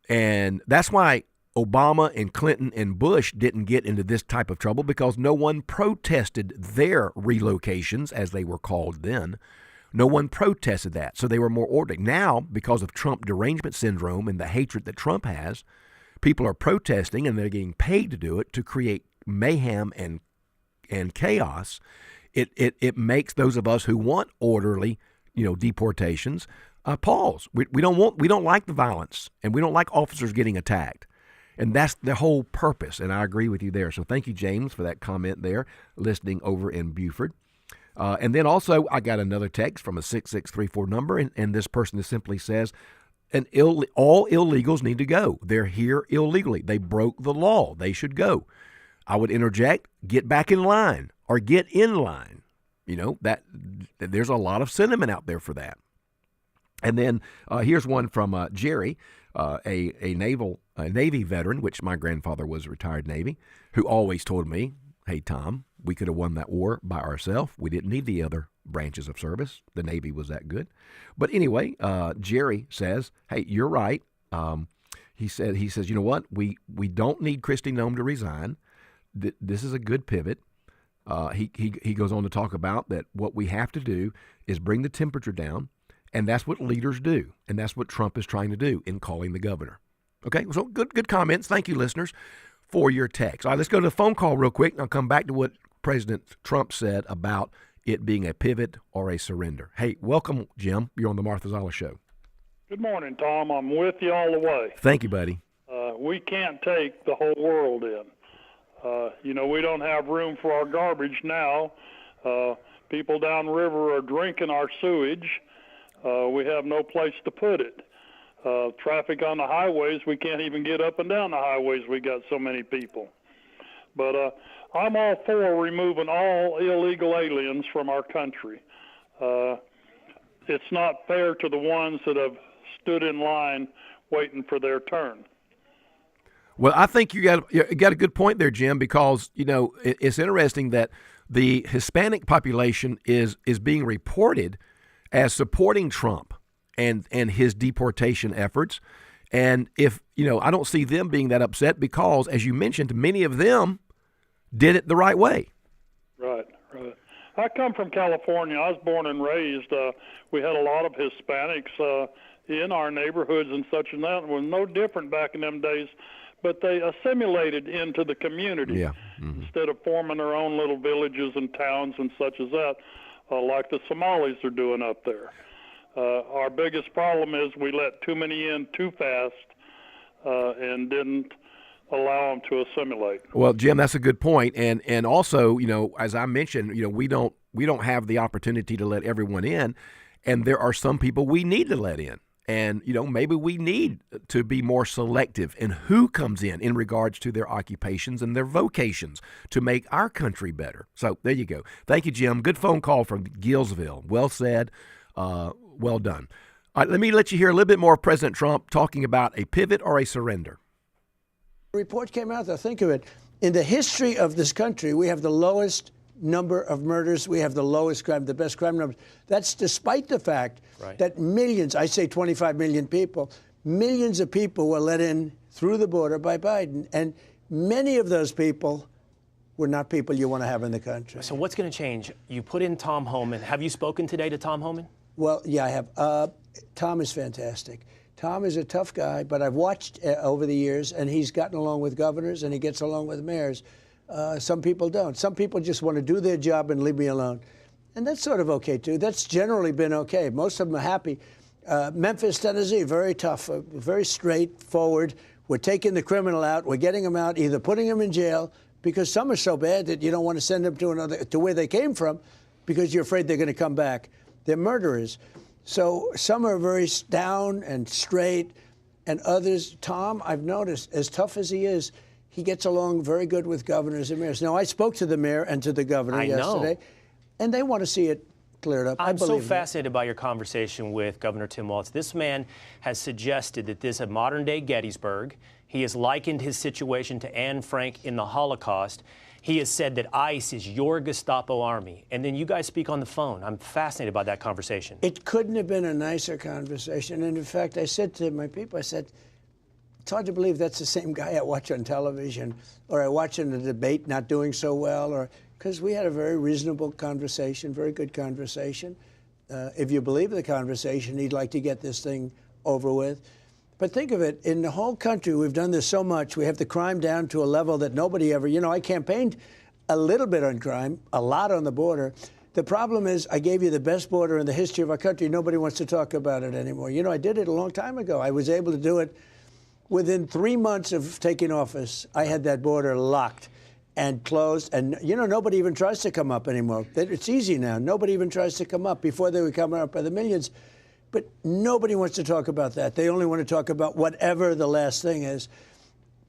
And that's why Obama and Clinton and Bush didn't get into this type of trouble because no one protested their relocations, as they were called then. No one protested that, so they were more orderly. Now, because of Trump derangement syndrome and the hatred that Trump has, people are protesting, and they're getting paid to do it, to create mayhem and chaos. It makes those of us who want orderly, deportations, pause. We don't like the violence, and we don't like officers getting attacked. And that's the whole purpose, and I agree with you there. So thank you, James, for that comment there, listening over in Buford. And then also, I got another text from a 6634 number, and this person simply says, all illegals need to go. They're here illegally. They broke the law. They should go. I would interject, get back in line, or get in line. That there's a lot of sentiment out there for that. And then here's one from Jerry, a Navy veteran, which my grandfather was a retired Navy, who always told me, hey, Tom, we could have won that war by ourselves. We didn't need the other branches of service. The Navy was that good. But anyway, Jerry says, hey, you're right. He says, you know what? We don't need Kristi Noem to resign. This is a good pivot. He goes on to talk about that what we have to do is bring the temperature down, and that's what leaders do, and that's what Trump is trying to do in calling the governor. Okay, so good comments. Thank you, listeners, for your text. All right, let's go to the phone call real quick, and I'll come back to what President Trump said about it being a pivot or a surrender. Hey, welcome, Jim. You're on the Martha Zoller Show. Good morning, Tom. I'm with you all the way. Thank you, buddy. We can't take the whole world in. We don't have room for our garbage now. People downriver are drinking our sewage. We have no place to put it. Traffic on the highways, we can't even get up and down the highways. We got so many people. But I'm all for removing all illegal aliens from our country. It's not fair to the ones that have stood in line waiting for their turn. Well, I think you got a good point there, Jim, because, it's interesting that the Hispanic population is being reported as supporting Trump and his deportation efforts. And if, I don't see them being that upset because, as you mentioned, many of them did it the right way. Right. I come from California. I was born and raised. We had a lot of Hispanics in our neighborhoods and such, and that was no different back in them days. But they assimilated into the community instead of forming their own little villages and towns and such as that, like the Somalis are doing up there. Our biggest problem is we let too many in too fast and didn't allow them to assimilate. Well, Jim, that's a good point. And also, as I mentioned, we don't have the opportunity to let everyone in, and there are some people we need to let in. And, maybe we need to be more selective in who comes in regards to their occupations and their vocations to make our country better. So there you go. Thank you, Jim. Good phone call from Gillsville. Well said. Well done. All right, let me let you hear a little bit more of President Trump talking about a pivot or a surrender. A report came out, think of it. In the history of this country, we have the lowest number of murders. We have the lowest crime, the best crime numbers. That's despite the fact that millions, I say 25 million people, millions of people were let in through the border by Biden. And many of those people were not people you want to have in the country. So what's going to change? You put in Tom Homan. Have you spoken today to Tom Homan? Well, yeah, I have. Tom is fantastic. Tom is a tough guy, but I've watched over the years, and he's gotten along with governors and he gets along with mayors. Some people don't. Some people just want to do their job and leave me alone. And that's sort of okay, too. That's generally been okay. Most of them are happy. Memphis, Tennessee, very tough, very straightforward. We're taking the criminal out. We're getting them out, either putting them in jail, because some are so bad that you don't want to send them to where they came from because you're afraid they're going to come back. They're murderers. So some are very down and straight, and others, Tom, I've noticed, as tough as he is, he gets along very good with governors and mayors. Now, I spoke to the mayor and to the governor yesterday, and they want to see it cleared up. I'm so fascinated by your conversation with Governor Tim Walz. This man has suggested that this is a modern-day Gettysburg. He has likened his situation to Anne Frank in the Holocaust. He has said that ICE is your Gestapo army. And then you guys speak on the phone. I'm fascinated by that conversation. It couldn't have been a nicer conversation. And in fact, I said to my people, I said, It's hard to believe that's the same guy I watch on television, or I watch in a debate not doing so well, or because we had a very reasonable conversation, very good conversation. If you believe the conversation, he'd like to get this thing over with. But think of it, in the whole country, we've done this so much. We have the crime down to a level that nobody ever, I campaigned a little bit on crime, a lot on the border. The problem is I gave you the best border in the history of our country. Nobody wants to talk about it anymore. I did it a long time ago. I was able to do it within 3 months of taking office. I had that border locked and closed. And, nobody even tries to come up anymore. It's easy now. Nobody even tries to come up. Before they were coming up by the millions. But nobody wants to talk about that. They only want to talk about whatever the last thing is.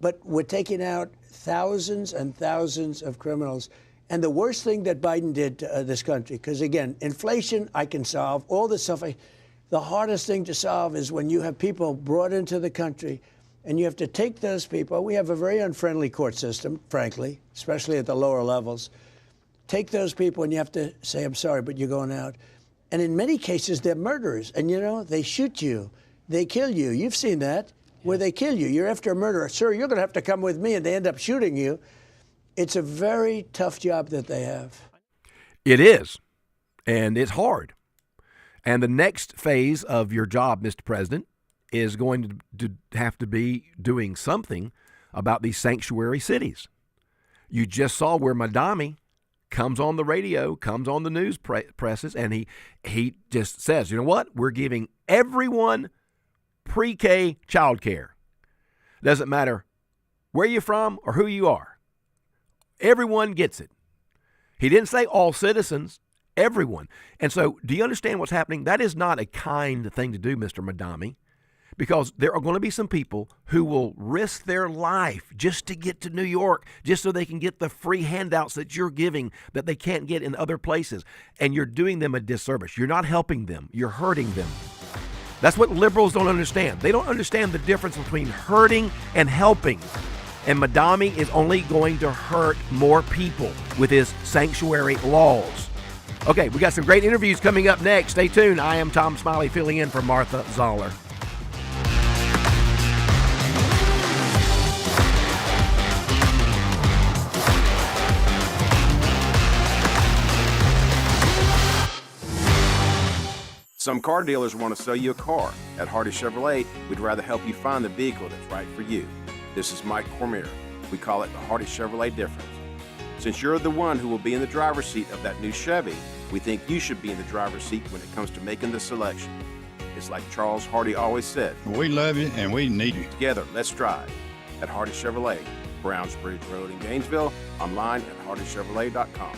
But we're taking out thousands and thousands of criminals. And the worst thing that Biden did to this country, because, again, inflation I can solve, all this stuff. The hardest thing to solve is when you have people brought into the country and you have to take those people. We have a very unfriendly court system, frankly, especially at the lower levels. Take those people and you have to say, I'm sorry, but you're going out. And in many cases, they're murderers. And, they shoot you. They kill you. You've seen that, where they kill you. You're after a murderer. Sir, you're going to have to come with me. And they end up shooting you. It's a very tough job that they have. It is. And it's hard. And the next phase of your job, Mr. President, is going to have to be doing something about these sanctuary cities. You just saw where Madami comes on the radio, comes on the news presses, and he just says, you know what? We're giving everyone pre-K child care. Doesn't matter where you're from or who you are. Everyone gets it. He didn't say all citizens, everyone. And so do you understand what's happening? That is not a kind thing to do, Mr. Madami, because there are going to be some people who will risk their life just to get to New York, just so they can get the free handouts that you're giving that they can't get in other places. And you're doing them a disservice. You're not helping them. You're hurting them. That's what liberals don't understand. They don't understand the difference between hurting and helping. And Madami is only going to hurt more people with his sanctuary laws. Okay, we got some great interviews coming up next. Stay tuned. I am Tom Smiley, filling in for Martha Zoller. Some car dealers want to sell you a car. At Hardy Chevrolet, we'd rather help you find the vehicle that's right for you. This is Mike Cormier. We call it the Hardy Chevrolet difference. Since you're the one who will be in the driver's seat of that new Chevy, we think you should be in the driver's seat when it comes to making the selection. It's like Charles Hardy always said. We love you and we need you. Together, let's drive. At Hardy Chevrolet, Brownsbridge Road in Gainesville, online at hardychevrolet.com.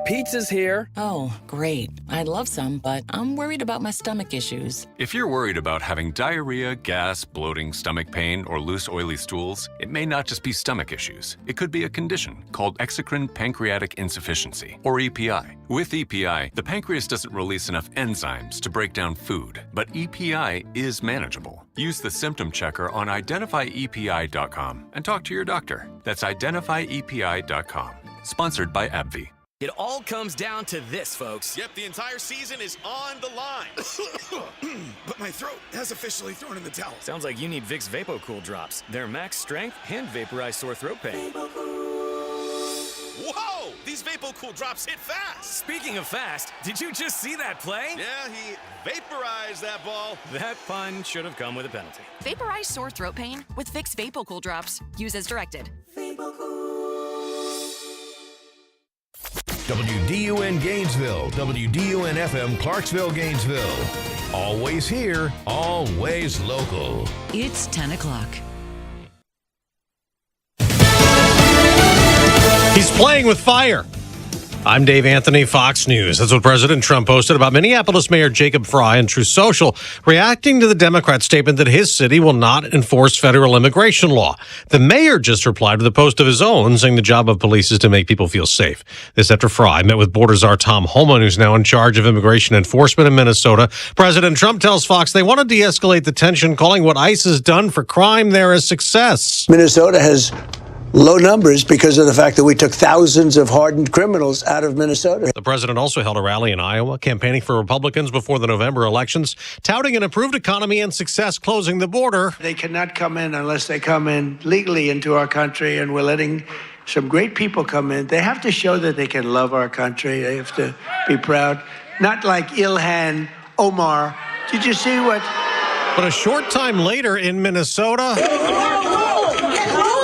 Pizza's here. Oh, great. I'd love some, but I'm worried about my stomach issues. If you're worried about having diarrhea, gas, bloating, stomach pain, or loose, oily stools, it may not just be stomach issues. It could be a condition called exocrine pancreatic insufficiency, or EPI. With EPI, the pancreas doesn't release enough enzymes to break down food, but EPI is manageable. Use the symptom checker on identifyepi.com and talk to your doctor. That's identifyepi.com. Sponsored by AbbVie. It all comes down to this, folks. Yep, the entire season is on the line. But my throat has officially thrown in the towel. Sounds like you need Vicks VapoCool drops. They're max strength and vaporize sore throat pain. Whoa! These VapoCool drops hit fast. Speaking of fast, did you just see that play? Yeah, he vaporized that ball. That pun should have come with a penalty. Vaporize sore throat pain with Vicks VapoCool drops. Use as directed. WDUN Gainesville, WDUN FM Clarksville, Gainesville. Always here, always local. It's 10 o'clock. He's playing with fire. I'm Dave Anthony, Fox News. That's what President Trump posted about Minneapolis Mayor Jacob Fry on Truth Social, reacting to the Democrat statement that his city will not enforce federal immigration law. The mayor just replied with a post of his own, saying the job of police is to make people feel safe. This after Fry met with Border Czar Tom Homan, who's now in charge of immigration enforcement in Minnesota. President Trump tells Fox they want to de-escalate the tension, calling what ICE has done for crime there a success. Minnesota has low numbers because of the fact that we took thousands of hardened criminals out of Minnesota. The president also held a rally in Iowa, campaigning for Republicans before the November elections, touting an improved economy and success closing the border. They cannot come in unless they come in legally into our country, and we're letting some great people come in. They have to show that they can love our country. They have to be proud. Not like Ilhan Omar. Did you see what? But a short time later in Minnesota,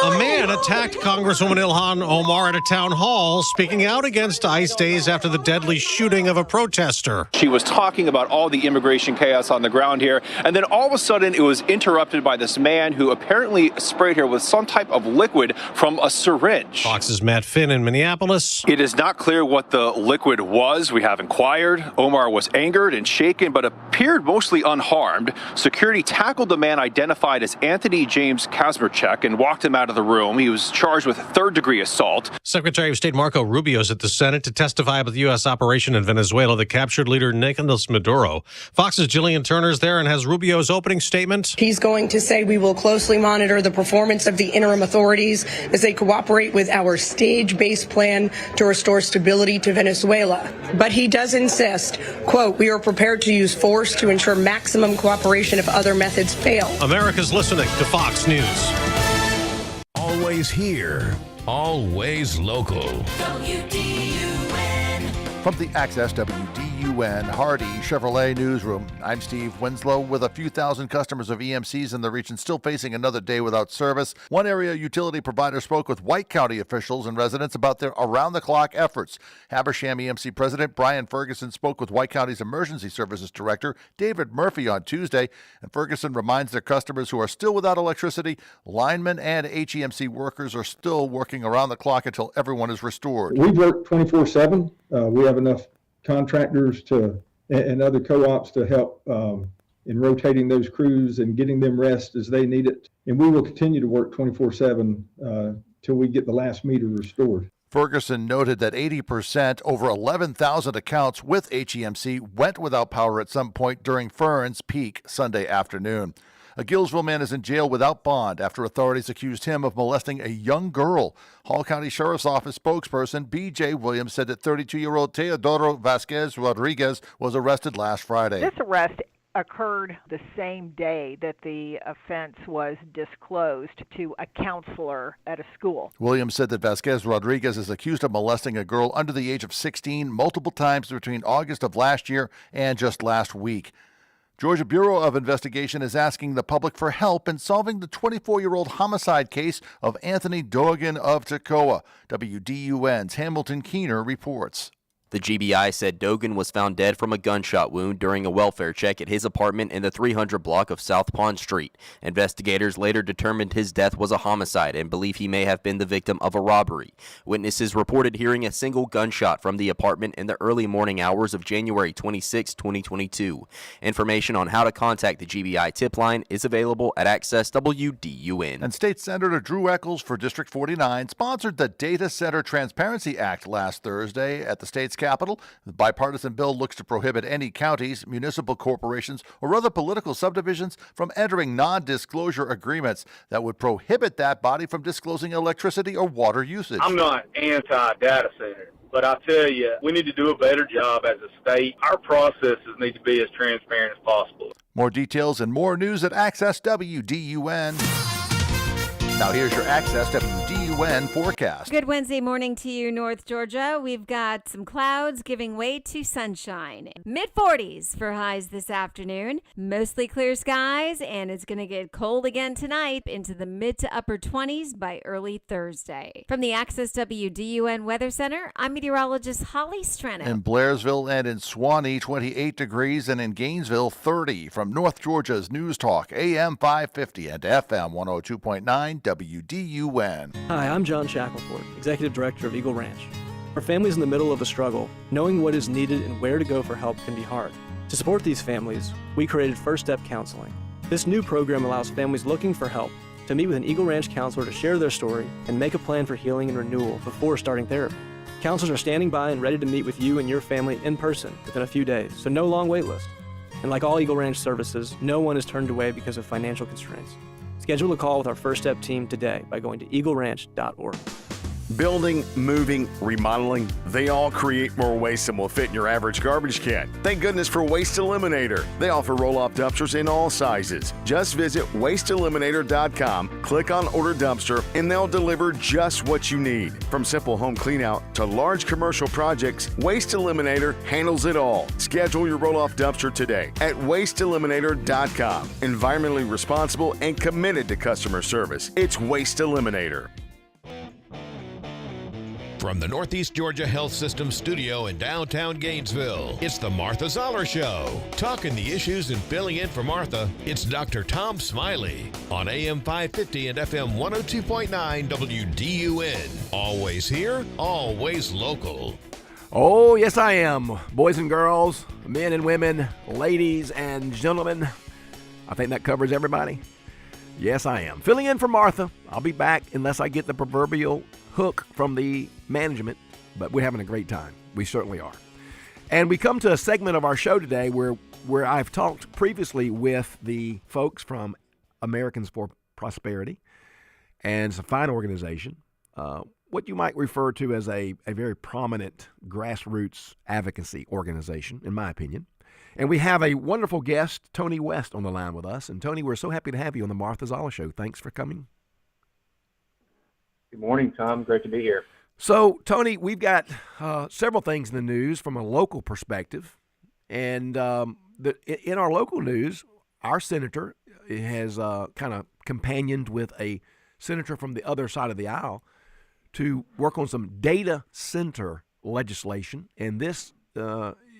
a man attacked Congresswoman Ilhan Omar at a town hall, speaking out against ICE days after the deadly shooting of a protester. She was talking about all the immigration chaos on the ground here, and then all of a sudden it was interrupted by this man who apparently sprayed her with some type of liquid from a syringe. Fox's Matt Finn in Minneapolis. It is not clear what the liquid was. We have inquired. Omar was angered and shaken, but appeared mostly unharmed. Security tackled the man identified as Anthony James Kazmarchuk and walked him out of the room. He was charged with third-degree assault. Secretary of State Marco Rubio is at the Senate to testify about the U.S. operation in Venezuela that captured leader Nicolas Maduro. Fox's Jillian Turner's there and has Rubio's opening statement. He's going to say we will closely monitor the performance of the interim authorities as they cooperate with our stage-based plan to restore stability to Venezuela. But he does insist, quote, we are prepared to use force to ensure maximum cooperation if other methods fail. America's listening to Fox News. Always here, always local. From the Access WDUN Hardy Chevrolet Newsroom, I'm Steve Winslow. With a few thousand customers of EMCs in the region still facing another day without service, one area utility provider spoke with White County officials and residents about their around-the-clock efforts. Habersham EMC President Brian Ferguson spoke with White County's Emergency Services Director David Murphy on Tuesday, and Ferguson reminds their customers who are still without electricity, linemen and HEMC workers are still working around the clock until everyone is restored. We've worked 24/7. We have enough contractors and other co-ops to help in rotating those crews and getting them rest as they need it. And we will continue to work 24/7 till we get the last meter restored. Ferguson noted that 80%, over 11,000 accounts with HEMC, went without power at some point during Fern's peak Sunday afternoon. A Gillsville man is in jail without bond after authorities accused him of molesting a young girl. Hall County Sheriff's Office spokesperson B.J. Williams said that 32-year-old Teodoro Vasquez Rodriguez was arrested last Friday. This arrest occurred the same day that the offense was disclosed to a counselor at a school. Williams said that Vasquez Rodriguez is accused of molesting a girl under the age of 16 multiple times between August of last year and just last week. Georgia Bureau of Investigation is asking the public for help in solving the 24-year-old homicide case of Anthony Dogan of Toccoa. WDUN's Hamilton Keener reports. The GBI said Dogan was found dead from a gunshot wound during a welfare check at his apartment in the 300 block of South Pond Street. Investigators later determined his death was a homicide and believe he may have been the victim of a robbery. Witnesses reported hearing a single gunshot from the apartment in the early morning hours of January 26, 2022. Information on how to contact the GBI tip line is available at Access WDUN. And State Senator Drew Eccles for District 49 sponsored the Data Center Transparency Act last Thursday at the state's Capitol. The bipartisan bill looks to prohibit any counties, municipal corporations, or other political subdivisions from entering non-disclosure agreements that would prohibit that body from disclosing electricity or water usage. I'm not anti-data center, but I tell you, we need to do a better job as a state. Our processes need to be as transparent as possible. More details and more news at Access WDUN. Now here's your Access WDUN forecast. Good Wednesday morning to you, North Georgia. We've got some clouds giving way to sunshine. Mid-40s for highs this afternoon. Mostly clear skies, and it's going to get cold again tonight into the mid to upper 20s by early Thursday. From the Access WDUN Weather Center, I'm meteorologist Holly Strano. In Blairsville and in Swanee, 28 degrees, and in Gainesville, 30. From North Georgia's News Talk, AM 550 and FM 102.9 WDUN. Hi, I'm John Shackelford, Executive Director of Eagle Ranch. For families in the middle of a struggle, knowing what is needed and where to go for help can be hard. To support these families, we created First Step Counseling. This new program allows families looking for help to meet with an Eagle Ranch counselor to share their story and make a plan for healing and renewal before starting therapy. Counselors are standing by and ready to meet with you and your family in person within a few days, so no long wait list. And like all Eagle Ranch services, no one is turned away because of financial constraints. Schedule a call with our First Step team today by going to eagleranch.org. Building, moving, remodeling, they all create more waste than will fit in your average garbage can. Thank goodness for Waste Eliminator. They offer roll-off dumpsters in all sizes. Just visit wasteeliminator.com, click on Order Dumpster, and they'll deliver just what you need. From simple home cleanout to large commercial projects, Waste Eliminator handles it all. Schedule your roll-off dumpster today at wasteeliminator.com. Environmentally responsible and committed to customer service. It's Waste Eliminator. From the Northeast Georgia Health System studio in downtown Gainesville, it's the Martha Zoller Show. Talking the issues and filling in for Martha, it's Dr. Tom Smiley on AM 550 and FM 102.9 WDUN. Always here, always local. Oh, yes, I am. Boys and girls, men and women, ladies and gentlemen. I think that covers everybody. Yes, I am. Filling in for Martha. I'll be back unless I get the proverbial hook from the management, but we're having a great time. We certainly are. And we come to a segment of our show today where I've talked previously with the folks from Americans for Prosperity, and it's a fine organization, what you might refer to as a very prominent grassroots advocacy organization, in my opinion. And we have a wonderful guest, Tony West, on the line with us. And Tony, we're so happy to have you on the Martha Zoller Show. Thanks for coming. Good morning, Tom. Great to be here. So, Tony, we've got several things in the news from a local perspective. And in our local news, our senator has kind of companioned with a senator from the other side of the aisle to work on some data center legislation. And this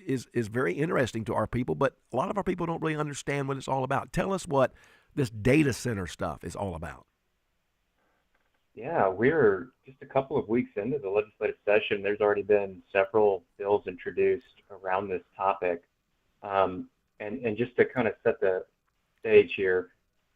is very interesting to our people, but a lot of our people don't really understand what it's all about. Tell us what this data center stuff is all about. Yeah, we're just a couple of weeks into the legislative session. There's already been several bills introduced around this topic. And just to kind of set the stage here,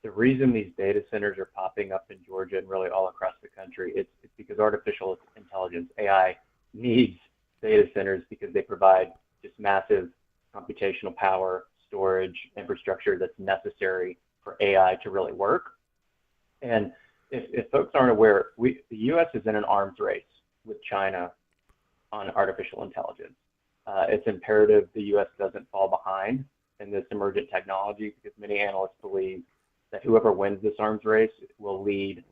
the reason these data centers are popping up in Georgia and really all across the country, it's because artificial intelligence, AI, needs data centers because they provide just massive computational power, storage, infrastructure that's necessary for AI to really work. And if folks aren't aware, the U.S. is in an arms race with China on artificial intelligence. It's imperative the U.S. doesn't fall behind in this emergent technology because many analysts believe that whoever wins this arms race will lead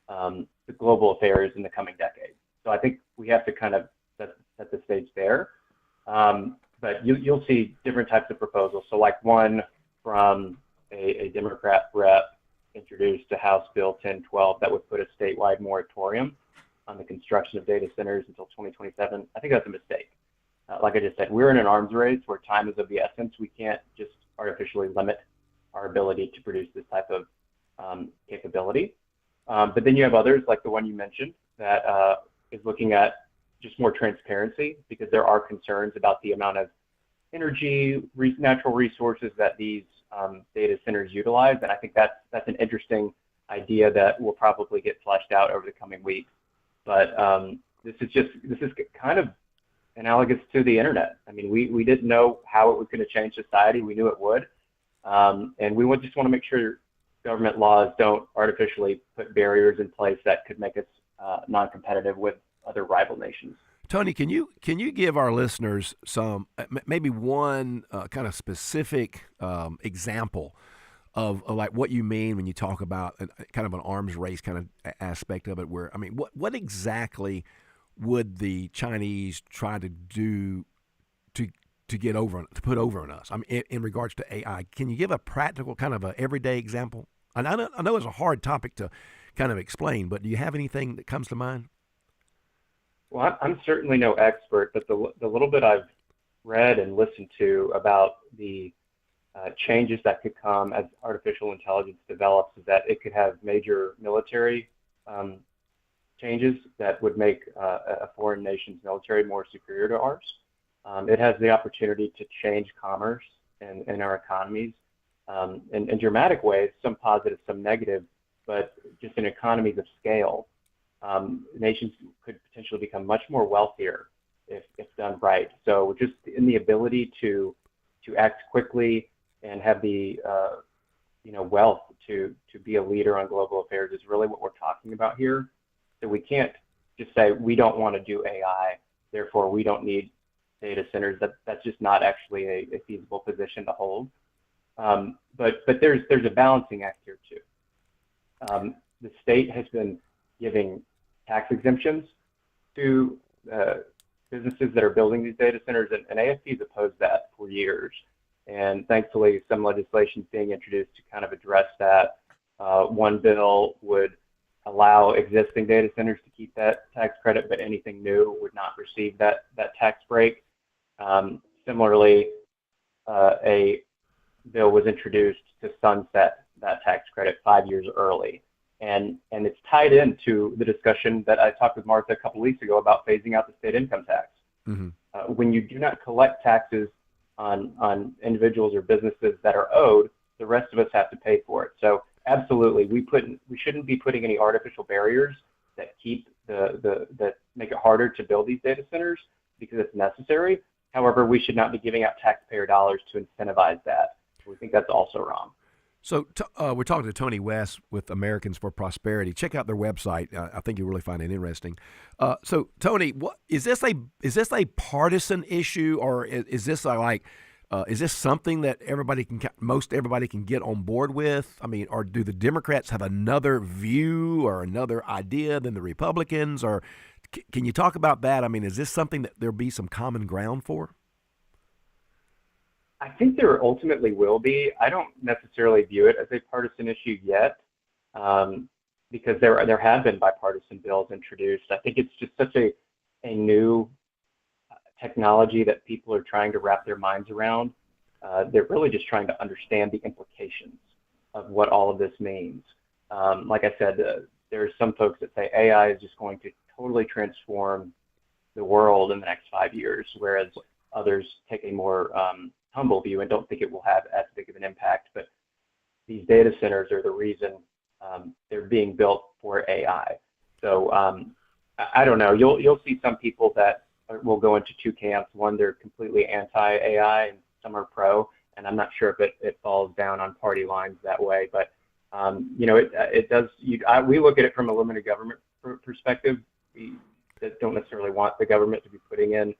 the global affairs in the coming decade. So I think we have to kind of set the stage there. But you'll see different types of proposals. So like one from a Democrat rep introduced to House Bill 1012 that would put a statewide moratorium on the construction of data centers until 2027. I think that's a mistake. Like I just said, we're in an arms race where time is of the essence. We can't just artificially limit our ability to produce this type of capability. But then you have others like the one you mentioned that is looking at just more transparency because there are concerns about the amount of energy, natural resources that these data centers utilize, and I think that's an interesting idea that will probably get fleshed out over the coming weeks. But this is kind of analogous to the internet. I mean, we didn't know how it was going to change society. We knew it would, and we just want to make sure government laws don't artificially put barriers in place that could make us non-competitive with other rival nations. Tony, can you give our listeners some maybe one kind of specific example of like what you mean when you talk about kind of an arms race kind of aspect of it? Where I mean, what exactly would the Chinese try to do to get over to put over on us? I mean, in regards to AI, can you give a practical kind of a everyday example? And I know it's a hard topic to kind of explain, but do you have anything that comes to mind? Well, I'm certainly no expert, but the little bit I've read and listened to about the changes that could come as artificial intelligence develops is that it could have major military changes that would make a foreign nation's military more superior to ours. It has the opportunity to change commerce and our economies in dramatic ways, some positive, some negative, but just in economies of scale. Nations could potentially become much more wealthier if done right. So just in the ability to act quickly and have the wealth to be a leader on global affairs is really what we're talking about here. So we can't just say we don't want to do AI, therefore we don't need data centers. That's just not actually a feasible position to hold. But there's a balancing act here too. The state has been giving tax exemptions to businesses that are building these data centers, and AFP has opposed that for years. And thankfully, some legislation is being introduced to kind of address that. One bill would allow existing data centers to keep that tax credit, but anything new would not receive that tax break. Similarly, a bill was introduced to sunset that tax credit 5 years early. And it's tied into the discussion that I talked with Martha a couple weeks ago about phasing out the state income tax. Mm-hmm. When you do not collect taxes on individuals or businesses that are owed, the rest of us have to pay for it. So absolutely, we shouldn't be putting any artificial barriers that that make it harder to build these data centers because it's necessary. However, we should not be giving out taxpayer dollars to incentivize that. We think that's also wrong. So we're talking to Tony West with Americans for Prosperity. Check out their website. I think you'll really find it interesting. So Tony, is this a partisan issue, or is this is this something that most everybody can get on board with? I mean, or do the Democrats have another view or another idea than the Republicans? Or can you talk about that? I mean, is this something that there'll be some common ground for? I think there ultimately will be. I don't necessarily view it as a partisan issue yet, because there have been bipartisan bills introduced. I think it's just such a new technology that people are trying to wrap their minds around. They're really just trying to understand the implications of what all of this means. Like I said, there are some folks that say AI is just going to totally transform the world in the next 5 years, whereas others take a more humble view and don't think it will have as big of an impact. But these data centers are the reason they're being built for AI. So I don't know. You'll see some people that will go into two camps. One, they're completely anti-AI, and some are pro. And I'm not sure if it falls down on party lines that way. But it does. We look at it from a limited government perspective. We don't necessarily want the government to be putting in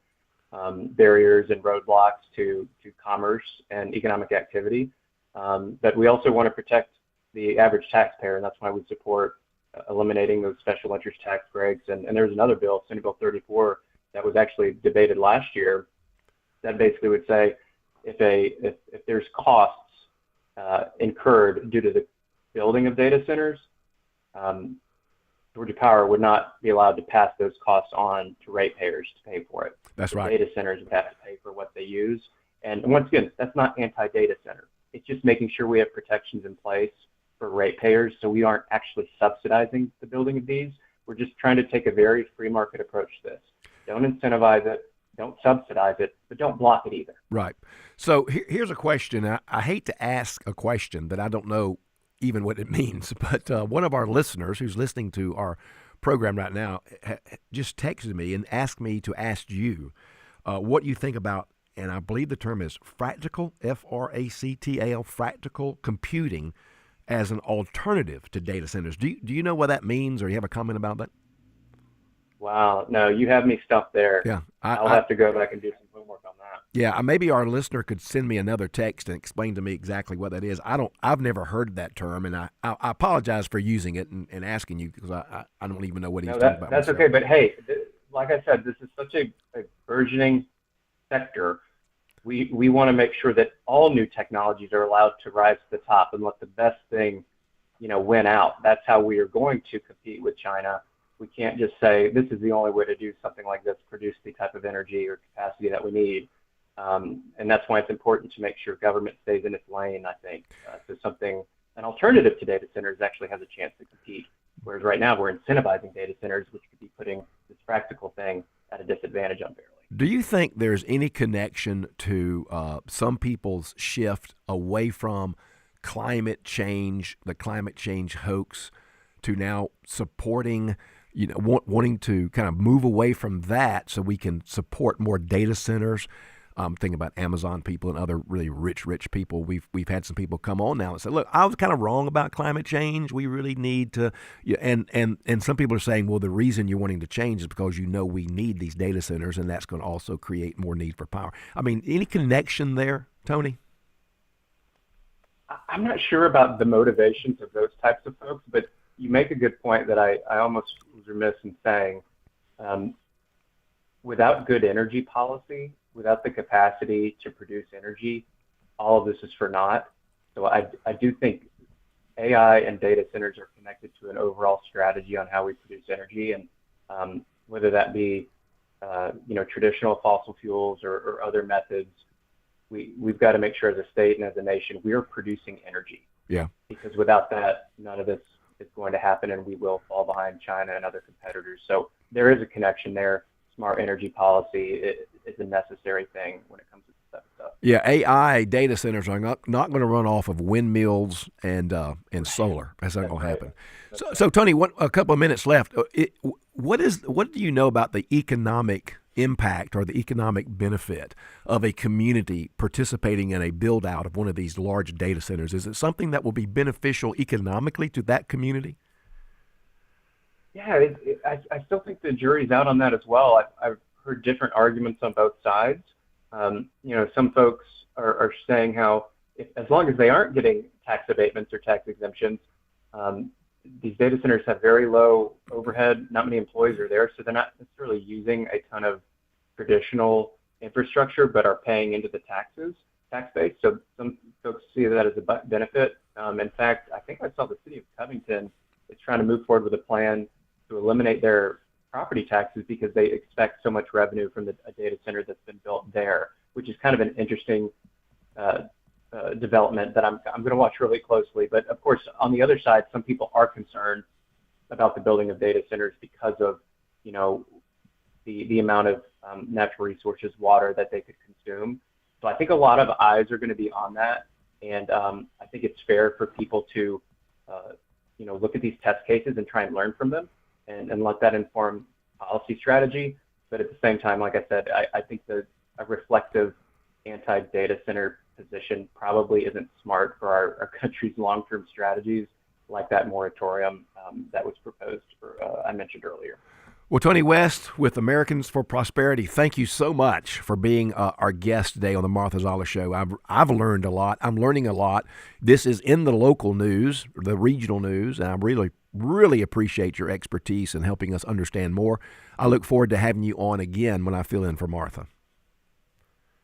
barriers and roadblocks to commerce and economic activity. But we also want to protect the average taxpayer, and that's why we support eliminating those special interest tax breaks. And there's another bill, Senate Bill 34, that was actually debated last year that basically would say if there's costs incurred due to the building of data centers, Georgia Power would not be allowed to pass those costs on to ratepayers to pay for it. That's right. Data centers would have to pay for what they use. And once again, that's not anti-data center. It's just making sure we have protections in place for ratepayers so we aren't actually subsidizing the building of these. We're just trying to take a very free market approach to this. Don't incentivize it, don't subsidize it, but don't block it either. Right. So here's a question. I hate to ask a question that I don't know even what it means, but one of our listeners who's listening to our program right now just texted me and asked me to ask you what you think about, and I believe the term is fractal, F-R-A-C-T-A-L, fractal computing as an alternative to data centers. Do you know what that means, or you have a comment about that? Wow, no, you have me stumped there. Yeah, I'll have to go back and do some homework on that. Yeah, maybe our listener could send me another text and explain to me exactly what that is. I've never heard that term, and I apologize for using it and asking you, because I don't even know what he's talking about. That's myself. okay, but hey, like I said, this is such a burgeoning sector. We want to make sure that all new technologies are allowed to rise to the top and let the best thing, win out. That's how we are going to compete with China. We can't just say this is the only way to do something like this, produce the type of energy or capacity that we need. And that's why it's important to make sure government stays in its lane, I think. So an alternative to data centers actually has a chance to compete. Whereas right now we're incentivizing data centers, which could be putting this practical thing at a disadvantage unfairly. Do you think there's any connection to some people's shift away from climate change, the climate change hoax, to now supporting, wanting to kind of move away from that so we can support more data centers? I'm thinking about Amazon people and other really rich people. We've had some people come on now and say, look, I was kind of wrong about climate change. We really need to, and some people are saying, well, the reason you're wanting to change is because we need these data centers, and that's going to also create more need for power. I mean, any connection there, Tony? I'm not sure about the motivations of those types of folks, but you make a good point that I almost was remiss in saying. Without good energy policy, without the capacity to produce energy, all of this is for naught. So I do think AI and data centers are connected to an overall strategy on how we produce energy, and whether that be traditional fossil fuels or other methods, we've got to make sure as a state and as a nation we are producing energy. Yeah. Because without that, none of this is going to happen, and we will fall behind China and other competitors. So there is a connection there. Smart energy policy is a necessary thing when it comes to this stuff. Yeah, AI data centers are not going to run off of windmills and solar. That's not going to happen. So Tony, a couple of minutes left. What do you know about the economic impact or the economic benefit of a community participating in a build out of one of these large data centers? Is it something that will be beneficial economically to that community? Yeah, I still think the jury's out on that as well. I've heard different arguments on both sides. Some folks are saying how as long as they aren't getting tax abatements or tax exemptions, these data centers have very low overhead, not many employees are there, so they're not necessarily using a ton of traditional infrastructure, but are paying into the tax base. So some folks see that as a benefit. In fact, I think I saw the city of Covington is trying to move forward with a plan to eliminate their property taxes because they expect so much revenue from a data center that's been built there, which is kind of an interesting development that I'm going to watch really closely. But of course, on the other side, some people are concerned about the building of data centers because of, the amount of natural resources, water that they could consume. So I think a lot of eyes are going to be on that. And I think it's fair for people to, look at these test cases and try and learn from them and let that inform policy strategy. But at the same time, like I said, I think that a reflective anti-data center position probably isn't smart for our country's long-term strategies, like that moratorium that was proposed I mentioned earlier. Well, Tony West with Americans for Prosperity, thank you so much for being our guest today on the Martha Zoller Show. I've learned a lot. I'm learning a lot. This is in the local news, the regional news, and I really appreciate your expertise in helping us understand more. I look forward to having you on again when I fill in for Martha.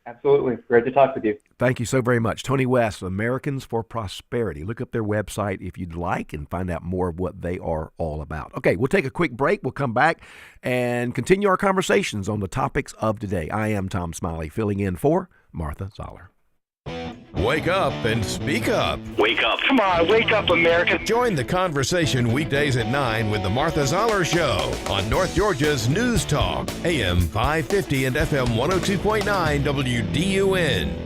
Absolutely. Great to talk with you. Thank you so very much. Tony West, Americans for Prosperity. Look up their website if you'd like and find out more of what they are all about. Okay, we'll take a quick break. We'll come back and continue our conversations on the topics of today. I am Tom Smiley, filling in for Martha Zoller. Wake up and speak up. Wake up. Come on, wake up, America. Join the conversation weekdays at 9 with the Martha Zoller Show on North Georgia's News Talk, AM 550 and FM 102.9 WDUN.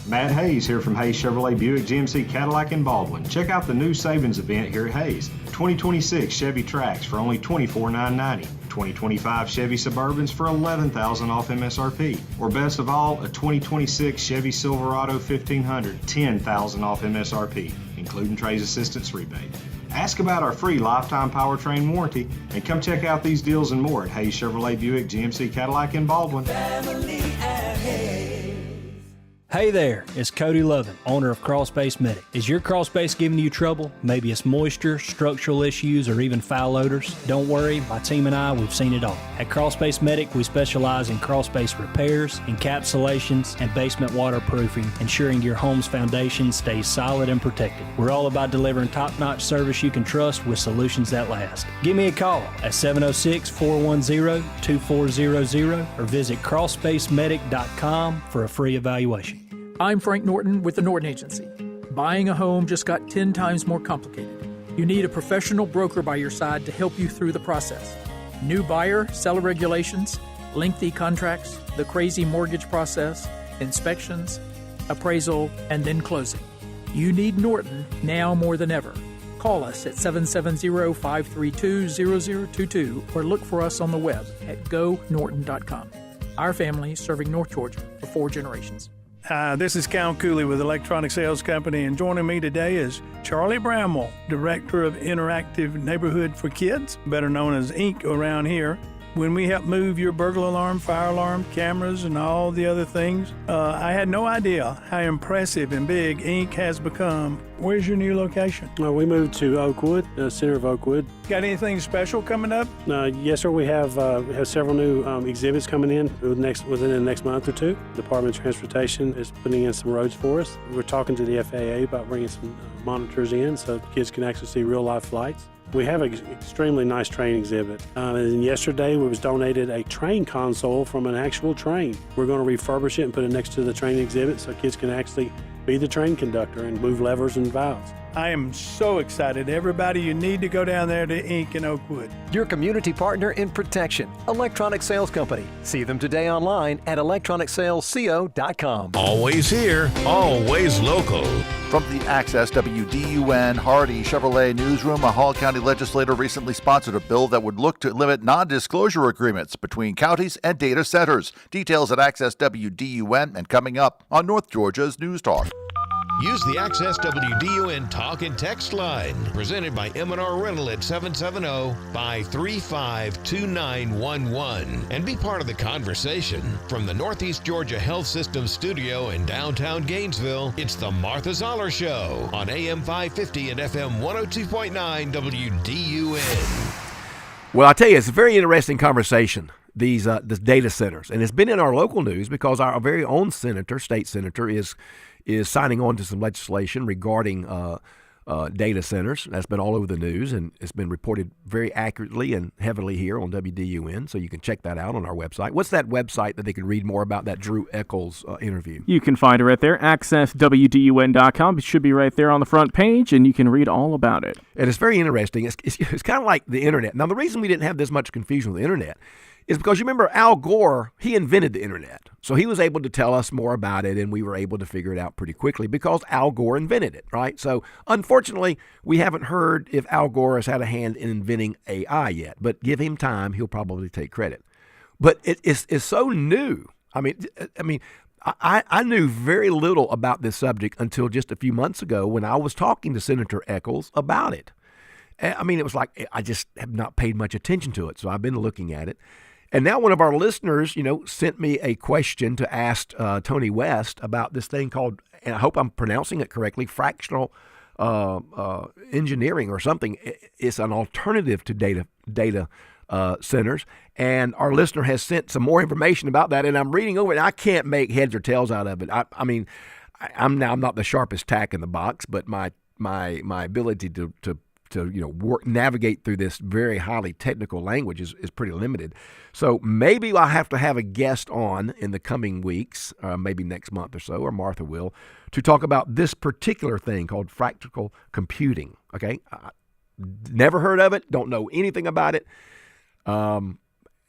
Matt Hayes here from Hayes Chevrolet Buick GMC Cadillac in Baldwin. Check out the new savings event here at Hayes. 2026 Chevy Trax for only $24,990. 2025 Chevy Suburbans for $11,000 off MSRP. Or best of all, a 2026 Chevy Silverado 1500, $10,000 off MSRP, including trade assistance rebate. Ask about our free lifetime powertrain warranty and come check out these deals and more at Hayes Chevrolet Buick GMC Cadillac in Baldwin. Hey there, it's Cody Lovin, owner of Crawl Space Medic. Is your crawl space giving you trouble? Maybe it's moisture, structural issues, or even foul odors? Don't worry, my team and I, we've seen it all. At Crawl Space Medic, we specialize in crawl space repairs, encapsulations, and basement waterproofing, ensuring your home's foundation stays solid and protected. We're all about delivering top-notch service you can trust with solutions that last. Give me a call at 706-410-2400 or visit crawlspacemedic.com for a free evaluation. I'm Frank Norton with the Norton Agency. Buying a home just got 10 times more complicated. You need a professional broker by your side to help you through the process. New buyer, seller regulations, lengthy contracts, the crazy mortgage process, inspections, appraisal, and then closing. You need Norton now more than ever. Call us at 770-532-0022 or look for us on the web at gonorton.com. Our family serving North Georgia for 4 generations. This is Cal Cooley with Electronic Sales Company, and joining me today is Charlie Bramwell, Director of Interactive Neighborhood for Kids, better known as INC around here. When we help move your burglar alarm, fire alarm, cameras, and all the other things, I had no idea how impressive and big INC has become. Where's your new location? We moved to Oakwood, the center of Oakwood. Got anything special coming up? Yes, sir. We have several new exhibits coming in within the next month or two. The Department of Transportation is putting in some roads for us. We're talking to the FAA about bringing some monitors in so kids can actually see real-life flights. We have an extremely nice train exhibit. And yesterday, we was donated a train console from an actual train. We're going to refurbish it and put it next to the train exhibit so kids can actually be the train conductor and move levers and valves. I am so excited. Everybody, you need to go down there to INC in Oakwood. Your community partner in protection, Electronic Sales Company. See them today online at electronicsalesco.com. Always here, always local. From the Access WDUN Hardy Chevrolet newsroom, a Hall County legislator recently sponsored a bill that would look to limit non-disclosure agreements between counties and data centers. Details at Access WDUN and coming up on North Georgia's News Talk. Use the Access WDUN Talk and Text line, presented by M&R Rental at 770-535-2911, and be part of the conversation. From the Northeast Georgia Health System studio in downtown Gainesville, it's the Martha Zoller Show on AM 550 and FM 102.9 WDUN. Well, I tell you, it's a very interesting conversation, these data centers. And it's been in our local news because our very own state senator, is signing on to some legislation regarding data centers. That's been all over the news, and it's been reported very accurately and heavily here on WDUN, so you can check that out on our website. What's that website that they can read more about that Drew Eccles interview? You can find it right there, accesswdun.com. It should be right there on the front page, and you can read all about it. And it's very interesting. It's kind of like the internet. Now, the reason we didn't have this much confusion with the internet is because you remember Al Gore, he invented the internet. So he was able to tell us more about it, and we were able to figure it out pretty quickly because Al Gore invented it, right? So unfortunately, we haven't heard if Al Gore has had a hand in inventing AI yet, but give him time, he'll probably take credit. But it's so new. I mean, I knew very little about this subject until just a few months ago when I was talking to Senator Eccles about it. I mean, it was like I just have not paid much attention to it, so I've been looking at it. And now one of our listeners, sent me a question to ask Tony West about this thing called, and I hope I'm pronouncing it correctly, fractional engineering or something. It's an alternative to data centers. And our listener has sent some more information about that, and I'm reading over it, and I can't make heads or tails out of it. I'm not the sharpest tack in the box, but my ability to navigate through this very highly technical language is pretty limited. So maybe I'll have to have a guest on in the coming weeks, maybe next month or so, or Martha will, to talk about this particular thing called fractal computing. Okay, never heard of it, don't know anything about it, and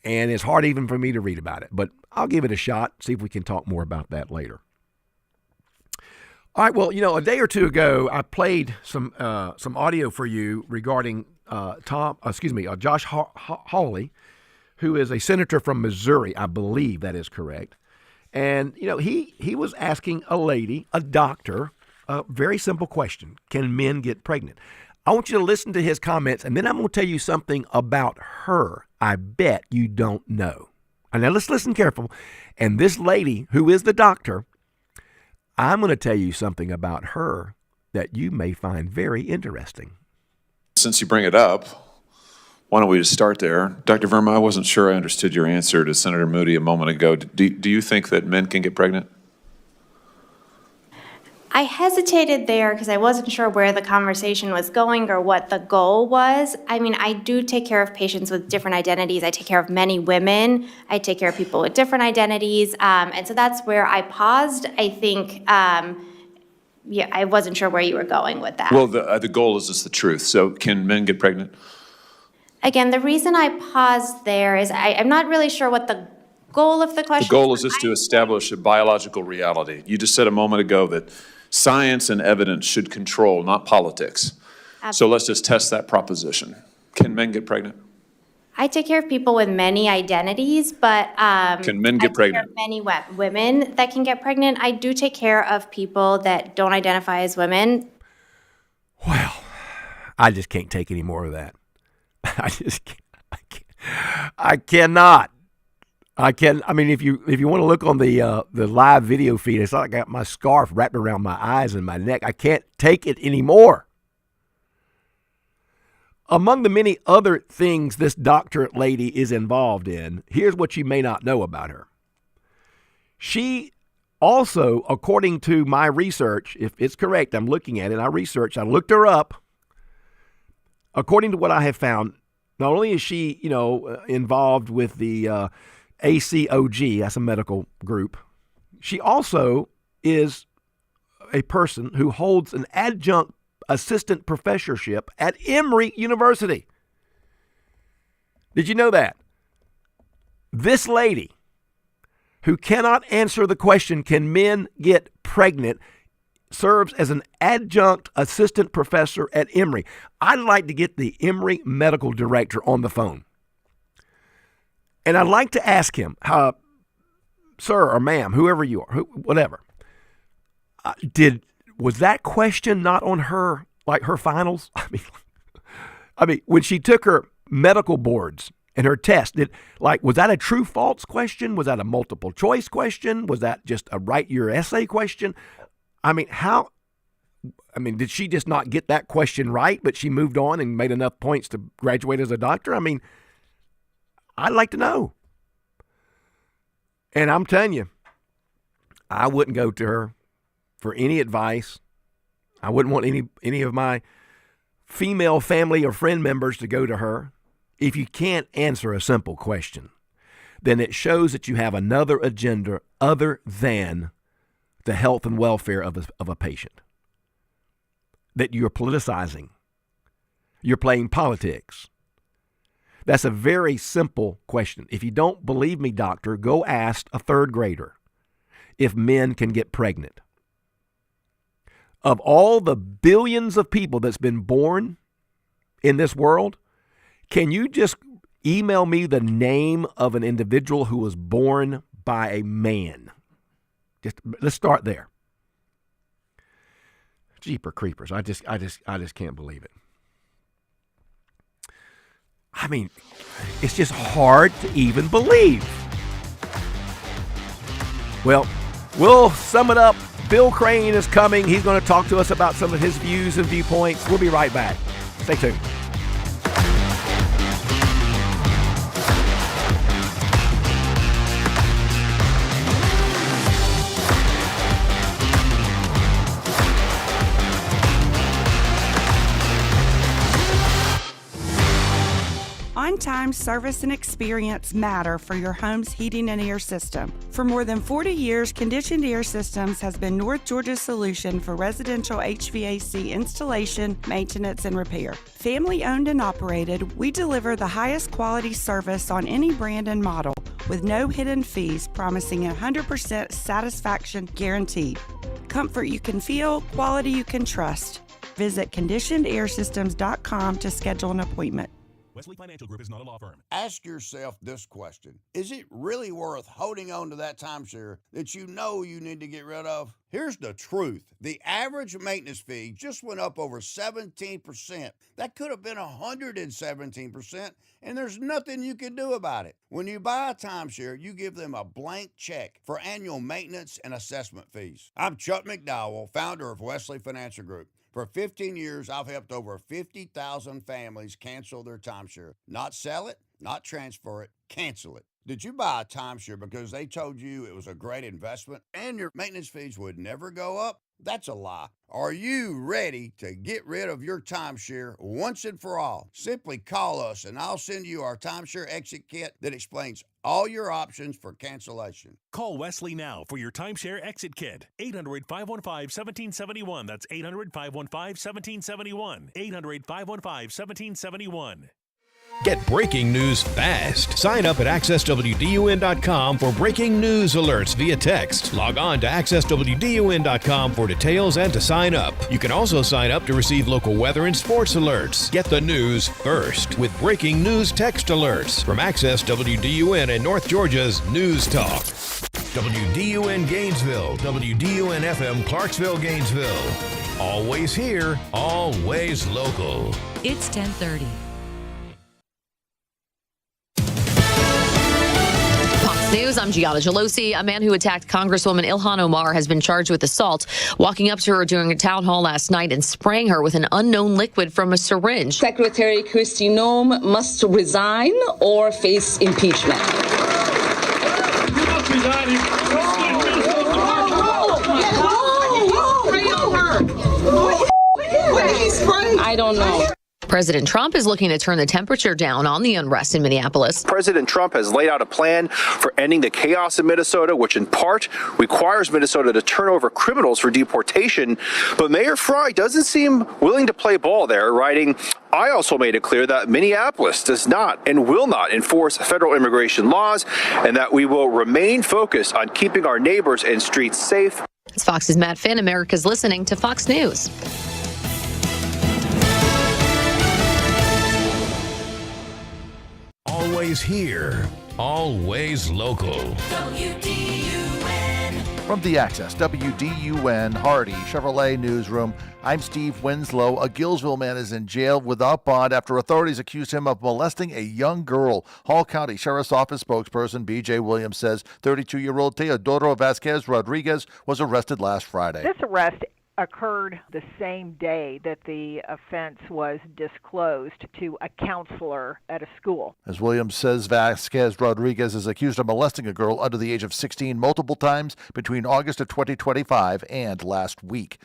it's hard even for me to read about it. But I'll give it a shot, see if we can talk more about that later. All right, well, a day or two ago, I played some audio for you regarding Josh Hawley, who is a senator from Missouri. I believe that is correct. And, he was asking a doctor, a very simple question. Can men get pregnant? I want you to listen to his comments, and then I'm going to tell you something about her I bet you don't know. And now let's listen careful. And this lady, who is the doctor, I'm going to tell you something about her that you may find very interesting. Since you bring it up, why don't we just start there? Dr. Verma, I wasn't sure I understood your answer to Senator Moody a moment ago. Do you think that men can get pregnant? I hesitated there because I wasn't sure where the conversation was going or what the goal was. I mean, I do take care of patients with different identities. I take care of many women. I take care of people with different identities. And so that's where I paused. I think, I wasn't sure where you were going with that. Well, the goal is just the truth. So can men get pregnant? Again, the reason I paused there is I'm not really sure what the goal of the question is. The goal is just to establish a biological reality. You just said a moment ago that science and evidence should control, not politics. Absolutely. So let's just test that proposition. Can men get pregnant? I take care of people with many identities, but Can men I get take pregnant? care of many women that can get pregnant. I do take care of people that don't identify as women. I just can't take any more of that. I cannot. I mean, if you want to look on the live video feed, it's like I got my scarf wrapped around my eyes and my neck. I can't take it anymore. Among the many other things this doctorate lady is involved in, here's what you may not know about her. She also, according to my research, if it's correct, I'm looking at it, I looked her up. According to what I have found, not only is she, involved with the ACOG, that's a medical group, she also is a person who holds an adjunct assistant professorship at Emory University. Did you know that? This lady, who cannot answer the question, can men get pregnant, serves as an adjunct assistant professor at Emory. I'd like to get the Emory medical director on the phone. And I'd like to ask him, sir or ma'am, whoever you are, whatever, was that question not on her, like her finals? I mean, when she took her medical boards and her test, was that a true false question? Was that a multiple choice question? Was that just a write your essay question? Did she just not get that question right, but she moved on and made enough points to graduate as a doctor? I'd like to know. And I'm telling you, I wouldn't go to her for any advice. I wouldn't want any of my female family or friend members to go to her. If you can't answer a simple question, then it shows that you have another agenda other than the health and welfare of a patient. That you're politicizing. You're playing politics. That's a very simple question. If you don't believe me, doctor, go ask a third grader if men can get pregnant. Of all the billions of people that's been born in this world, can you just email me the name of an individual who was born by a man? Let's start there. Jeeper creepers. I just can't believe it. It's just hard to even believe. Well, we'll sum it up. Bill Crane is coming. He's going to talk to us about some of his views and viewpoints. We'll be right back. Stay tuned. On-time service and experience matter for your home's heating and air system. For more than 40 years, Conditioned Air Systems has been North Georgia's solution for residential HVAC installation, maintenance, and repair. Family owned and operated, we deliver the highest quality service on any brand and model with no hidden fees, promising 100% satisfaction guaranteed. Comfort you can feel, quality you can trust. Visit conditionedairsystems.com to schedule an appointment. Wesley Financial Group is not a law firm. Ask yourself this question. Is it really worth holding on to that timeshare that you know you need to get rid of? Here's the truth. The average maintenance fee just went up over 17%. That could have been 117%, and there's nothing you can do about it. When you buy a timeshare, you give them a blank check for annual maintenance and assessment fees. I'm Chuck McDowell, founder of Wesley Financial Group. For 15 years, I've helped over 50,000 families cancel their timeshare. Not sell it, not transfer it, cancel it. Did you buy a timeshare because they told you it was a great investment and your maintenance fees would never go up? That's a lie. Are you ready to get rid of your timeshare once and for all? Simply call us and I'll send you our timeshare exit kit that explains all your options for cancellation. Call Wesley now for your timeshare exit kit. 800-515-1771. That's 800-515-1771. 800-515-1771. Get breaking news fast. Sign up at accesswdun.com for breaking news alerts via text. Log on to accesswdun.com for details and to sign up. You can also sign up to receive local weather and sports alerts. Get the news first with breaking news text alerts from Access WDUN and North Georgia's News Talk. WDUN Gainesville, WDUN FM Clarksville, Gainesville. Always here, always local. It's 10:30. News, I'm Gianna Gelosi. A man who attacked Congresswoman Ilhan Omar has been charged with assault, walking up to her during a town hall last night and spraying her with an unknown liquid from a syringe. Secretary Kristi Noem must resign or face impeachment. I don't know. President Trump is looking to turn the temperature down on the unrest in Minneapolis. President Trump has laid out a plan for ending the chaos in Minnesota, which in part requires Minnesota to turn over criminals for deportation. But Mayor Fry doesn't seem willing to play ball there, writing, "I also made it clear that Minneapolis does not and will not enforce federal immigration laws, and that we will remain focused on keeping our neighbors and streets safe." It's Fox's Matt Finn. America's listening to Fox News. Always here, always local. From the Access WDUN Hardy Chevrolet Newsroom, I'm Steve Winslow. A Gillsville man is in jail without bond after authorities accused him of molesting a young girl. Hall County Sheriff's Office spokesperson B.J. Williams says 32-year-old Teodoro Vasquez Rodriguez was arrested last Friday. This arrest occurred the same day that the offense was disclosed to a counselor at a school. As Williams says, Vasquez Rodriguez is accused of molesting a girl under the age of 16 multiple times between August of 2025 and last week.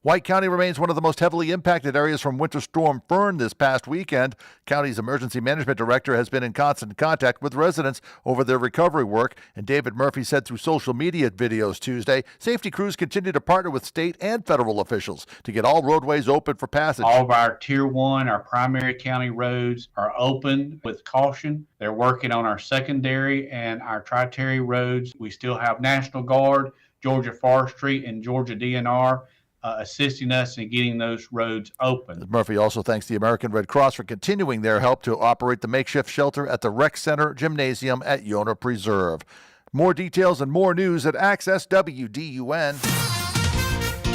White County remains one of the most heavily impacted areas from Winter Storm Fern this past weekend. County's emergency management director has been in constant contact with residents over their recovery work, and David Murphy said through social media videos Tuesday, safety crews continue to partner with state and federal officials to get all roadways open for passage. All of our Tier 1, our primary county roads are open with caution. They're working on our secondary and our tri-terry roads. We still have National Guard, Georgia Forestry, and Georgia DNR assisting us in getting those roads open. Murphy also thanks the American Red Cross for continuing their help to operate the makeshift shelter at the Rec Center Gymnasium at Yona Preserve. More details and more news at Access WDUN.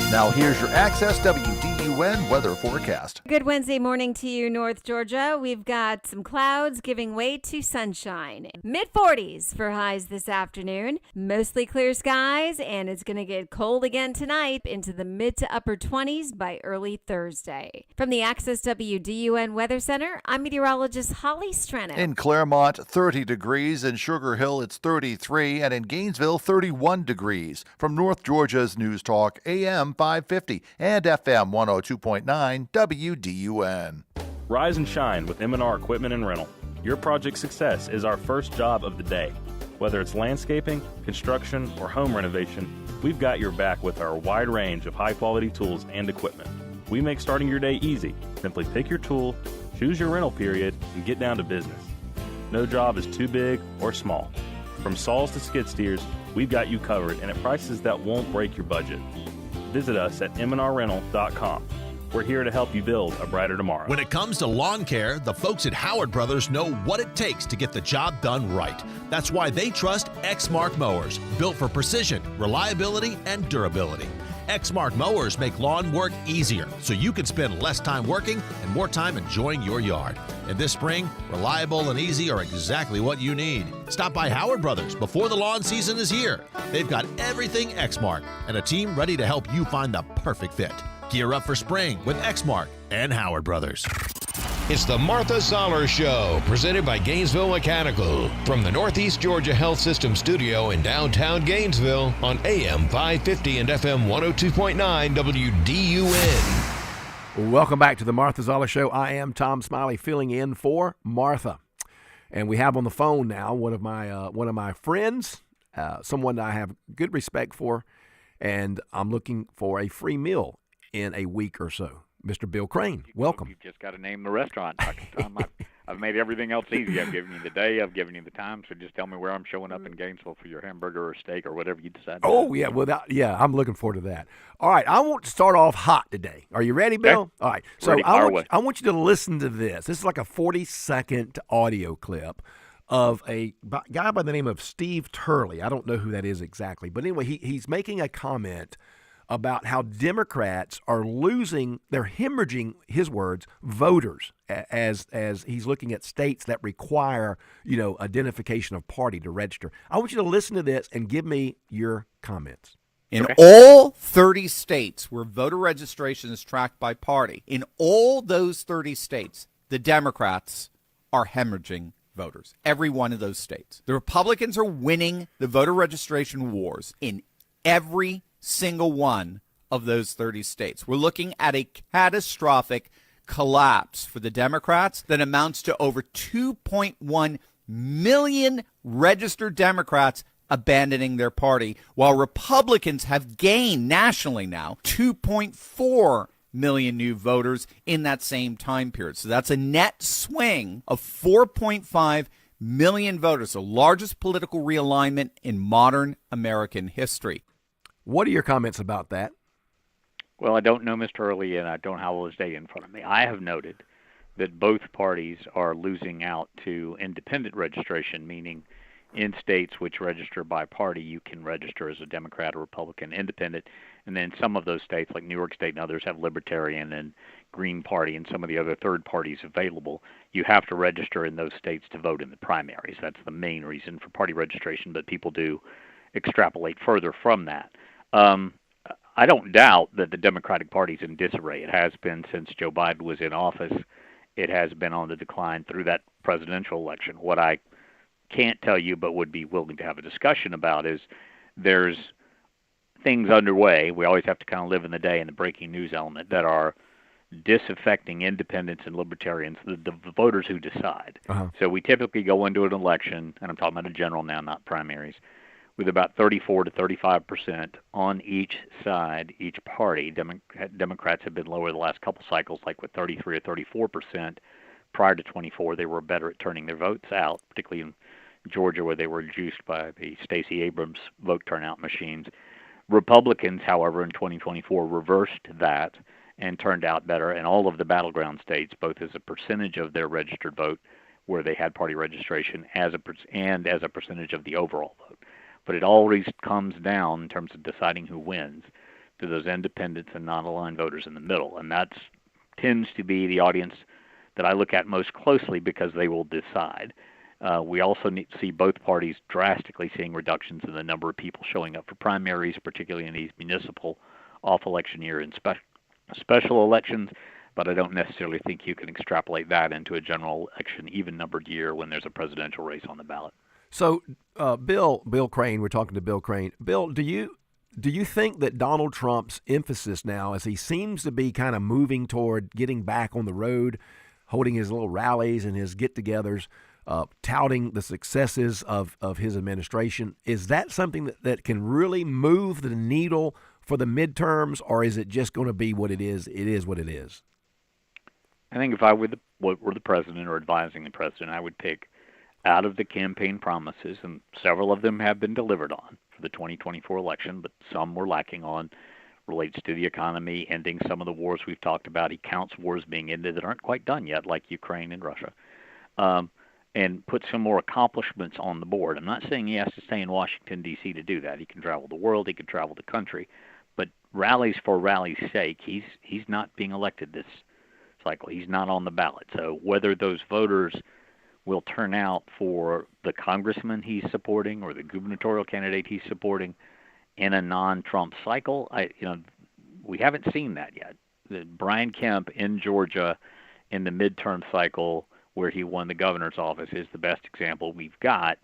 Now here's your Access WDUN weather forecast. Good Wednesday morning to you, North Georgia. We've got some clouds giving way to sunshine. Mid-40s for highs this afternoon. Mostly clear skies, and it's going to get cold again tonight into the mid to upper 20s by early Thursday. From the Access WDUN Weather Center, I'm meteorologist Holly Strano. In Claremont, 30 degrees. In Sugar Hill, it's 33. And in Gainesville, 31 degrees. From North Georgia's News Talk, AM 550 and FM 102.9 WDUN. Rise and shine with M&R Equipment and Rental. Your project success is our first job of the day. Whether it's landscaping, construction, or home renovation, we've got your back with our wide range of high-quality tools and equipment. We make starting your day easy. Simply pick your tool, choose your rental period, and get down to business. No job is too big or small. From saws to skid steers, we've got you covered and at prices that won't break your budget. Visit us at mnrrental.com. We're here to help you build a brighter tomorrow. When it comes to lawn care, the folks at Howard Brothers know what it takes to get the job done right. That's why they trust Exmark mowers, built for precision, reliability, and durability. Exmark mowers make lawn work easier, so you can spend less time working and more time enjoying your yard. And this spring, reliable and easy are exactly what you need. Stop by Howard Brothers before the lawn season is here. They've got everything Exmark and a team ready to help you find the perfect fit. Gear up for spring with Exmark and Howard Brothers. It's the Martha Zoller Show, presented by Gainesville Mechanical, from the Northeast Georgia Health System studio in downtown Gainesville on AM 550 and FM 102.9 WDUN. Welcome back to the Martha Zoller Show. I am Tom Smiley, filling in for Martha, and we have on the phone now one of my friends, someone that I have good respect for, and I'm looking for a free meal in a week or so. Mr. Bill Crane, welcome. You've just got to name the restaurant, Dr. Tom. I've made everything else easy. I've given you the day. I've given you the time. So just tell me where I'm showing up in Gainesville for your hamburger or steak or whatever you decide. Oh, yeah. Well, I'm looking forward to that. All right. I want to start off hot today. Are you ready, Bill? Okay. All right. So Ready. I want you to listen to this. This is like a 40-second audio clip of a guy by the name of Steve Turley. I don't know who that is exactly. But anyway, he's making a comment about how Democrats are losing, they're hemorrhaging, his words, voters as he's looking at states that require, identification of party to register. I want you to listen to this and give me your comments. In all 30 states where voter registration is tracked by party, in all those 30 states, the Democrats are hemorrhaging voters. Every one of those states. The Republicans are winning the voter registration wars in every single one of those 30 states. We're looking at a catastrophic collapse for the Democrats that amounts to over 2.1 million registered Democrats abandoning their party, while Republicans have gained nationally now 2.4 million new voters in that same time period. So that's a net swing of 4.5 million voters, the largest political realignment in modern American history. What are your comments about that? Well, I don't know Mr. Early, and I don't have all his data in front of me. I have noted that both parties are losing out to independent registration, meaning in states which register by party, you can register as a Democrat or Republican independent. And then some of those states, like New York State and others, have Libertarian and Green Party and some of the other third parties available. You have to register in those states to vote in the primaries. That's the main reason for party registration, but people do extrapolate further from that. I don't doubt that the Democratic Party is in disarray. It has been since Joe Biden was in office. It has been on the decline through that presidential election. What I can't tell you but would be willing to have a discussion about is there's things underway. We always have to kind of live in the day and the breaking news element that are disaffecting independents and libertarians, the voters who decide. So we typically go into an election, and I'm talking about a general now, not primaries, with about 34 to 35% on each side, each party. Democrats have been lower the last couple cycles, like with 33 or 34%. Prior to 24, they were better at turning their votes out, particularly in Georgia, where they were juiced by the Stacey Abrams vote turnout machines. Republicans, however, in 2024 reversed that and turned out better in all of the battleground states, both as a percentage of their registered vote where they had party registration and as a percentage of the overall vote. But it always comes down, in terms of deciding who wins, to those independents and non-aligned voters in the middle. And that tends to be the audience that I look at most closely because they will decide. We also need to see both parties drastically seeing reductions in the number of people showing up for primaries, particularly in these municipal off-election year and special elections. But I don't necessarily think you can extrapolate that into a general election, even-numbered year when there's a presidential race on the ballot. So, Bill Crane, we're talking to Bill Crane. Bill, do you think that Donald Trump's emphasis now, as he seems to be kind of moving toward getting back on the road, holding his little rallies and his get-togethers, touting the successes of his administration, is that something that can really move the needle for the midterms, or is it just going to be what it is? It is what it is. I think if I were the president or advising the president, I would pick out of the campaign promises, and several of them have been delivered on for the 2024 election, but some were lacking on, relates to the economy, ending some of the wars we've talked about. He counts wars being ended that aren't quite done yet, like Ukraine and Russia, and put some more accomplishments on the board. I'm not saying he has to stay in Washington, D.C. to do that. He can travel the world, he can travel the country, but rallies for rally's sake, he's not being elected this cycle. He's not on the ballot. So whether those voters will turn out for the congressman he's supporting or the gubernatorial candidate he's supporting in a non-Trump cycle, we haven't seen that yet. Brian Kemp in Georgia in the midterm cycle where he won the governor's office is the best example we've got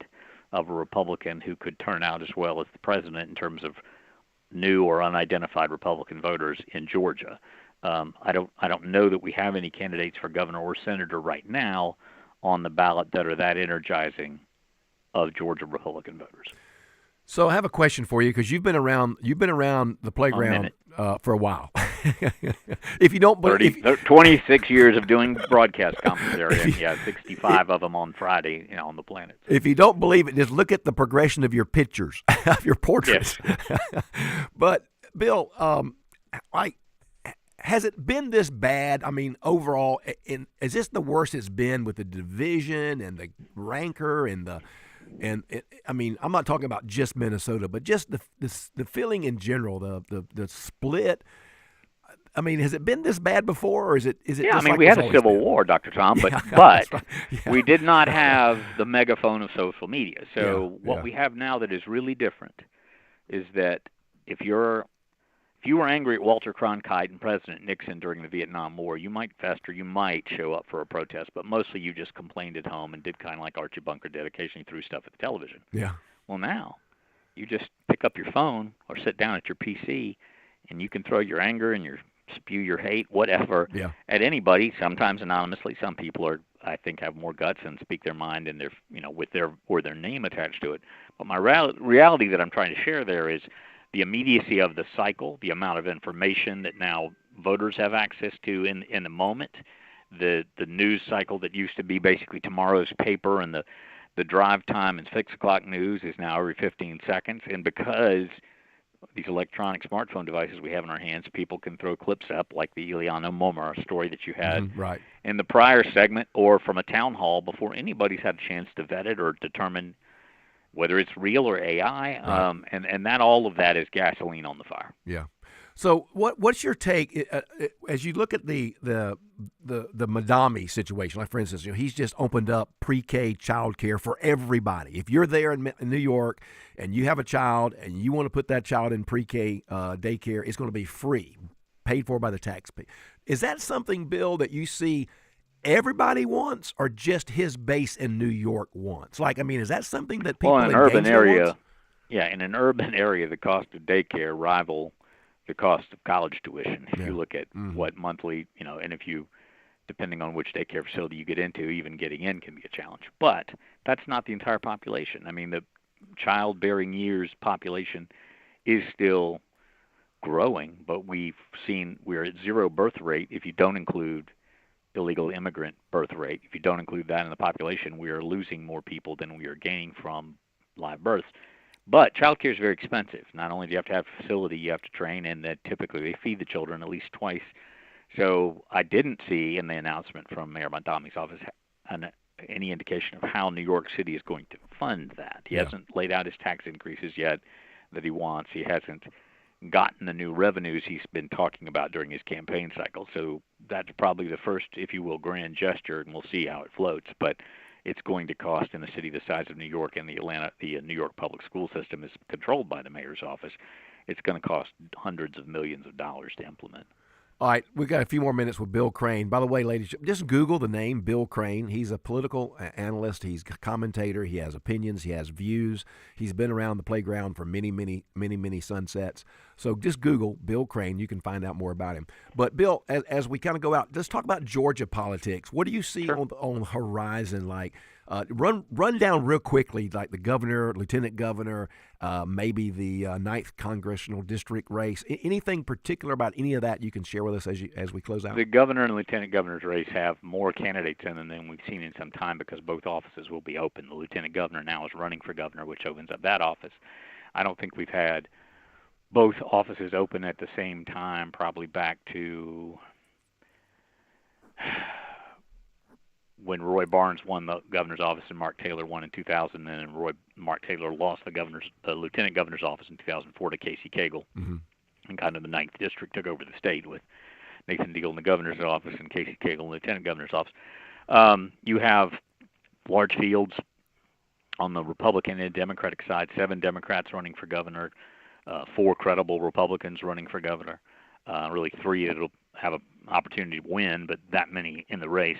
of a Republican who could turn out as well as the president in terms of new or unidentified Republican voters in Georgia. I don't know that we have any candidates for governor or senator right now on the ballot that are that energizing of Georgia Republican voters. So I have a question for you because you've been around the playground for a while. If you don't believe 26 years of doing broadcast commentary, and 65 of them on Friday, on the planet. If you don't believe it, just look at the progression of your pictures, of your portraits. Yes. But Bill, has it been this bad? I mean, overall, is this the worst it's been with the division and the rancor and I mean, I'm not talking about just Minnesota, but just the feeling in general, the split. I mean, has it been this bad before, or is it? Yeah, just I mean, like we had it's a always civil been? war, Dr. Tom, but That's right. Yeah. we did not have the megaphone of social media. So Yeah, what we have now that is really different is that if you were angry at Walter Cronkite and President Nixon during the Vietnam War, you might fester, you might show up for a protest, but mostly you just complained at home and did kind of like Archie Bunker did, occasionally threw stuff at the television. Yeah. Well, now you just pick up your phone or sit down at your PC, and you can throw your anger and spew your hate, whatever, at anybody. Sometimes anonymously. Some people I think, have more guts and speak their mind and with their name attached to it. But my reality that I'm trying to share there is the immediacy of the cycle, the amount of information that now voters have access to in the moment, the news cycle that used to be basically tomorrow's paper, and the drive time and 6 o'clock news is now every 15 seconds. And because these electronic smartphone devices we have in our hands, people can throw clips up like the Ileana Momar story that you had right in the prior segment, or from a town hall before anybody's had a chance to vet it or determine whether it's real or AI, Right. and that all of that is gasoline on the fire. Yeah. So what's your take as you look at the Madami situation? Like, for instance, he's just opened up pre-K child care for everybody. If you're there in New York and you have a child and you want to put that child in pre-K daycare, it's going to be free, paid for by the taxpayer. Is that something, Bill, that you see everybody wants, or just his base in New York wants? Like, I mean, is that something that people in an in urban Gainesville area, wants? in an urban area, the cost of daycare rival the cost of college tuition. If you look at what monthly, and if you, depending on which daycare facility you get into, even getting in can be a challenge. But that's not the entire population. I mean, the childbearing years population is still growing, but we're at zero birth rate if you don't include illegal immigrant birth rate. If you don't include that in the population, we are losing more people than we are gaining from live births. But child care is very expensive. Not only do you have to have a facility, you have to train, and that typically they feed the children at least twice. So I didn't see in the announcement from Mayor Madami's office any indication of how New York City is going to fund that. He hasn't laid out his tax increases yet that he wants. He hasn't gotten the new revenues he's been talking about during his campaign cycle. So that's probably the first, if you will, grand gesture, and we'll see how it floats. But it's going to cost, in a city the size of New York, and the New York public school system is controlled by the mayor's office, it's going to cost hundreds of millions of dollars to implement. All right, we've got a few more minutes with Bill Crane. By the way, ladies, just Google the name Bill Crane. He's a political analyst. He's a commentator. He has opinions. He has views. He's been around the playground for many, many, many, many sunsets. So just Google Bill Crane. You can find out more about him. But, Bill, as we kind of go out, let's talk about Georgia politics. What do you see on the horizon? Like, run down real quickly, like the governor, lieutenant governor, maybe the 9th congressional district race. Anything particular about any of that you can share with us as we close out? The governor and lieutenant governor's race have more candidates in them than we've seen in some time, because both offices will be open. The lieutenant governor now is running for governor, which opens up that office. I don't think we've had both offices open at the same time, probably back to when Roy Barnes won the governor's office and Mark Taylor won in 2000, and Mark Taylor lost the lieutenant governor's office in 2004 to Casey Cagle, and kind of the 9th district took over the state with Nathan Deal in the governor's office and Casey Cagle in the lieutenant governor's office. You have large fields on the Republican and Democratic side, 7 Democrats running for governor, 4 credible Republicans running for governor, really 3 that'll have an opportunity to win, but that many in the race.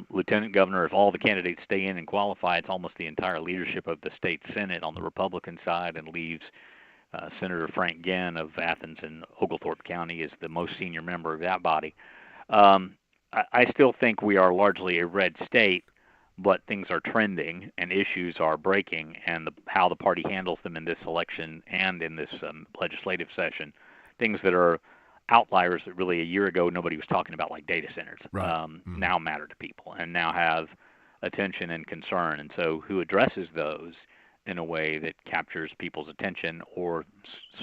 Lieutenant governor, if all the candidates stay in and qualify, it's almost the entire leadership of the state Senate on the Republican side, and leaves Senator Frank Ginn of Athens and Oglethorpe County as the most senior member of that body. I still think we are largely a red state, but things are trending and issues are breaking, and how the party handles them in this election and in this legislative session, things that are outliers that really a year ago nobody was talking about, like data centers, now matter to people and now have attention and concern. And so who addresses those in a way that captures people's attention or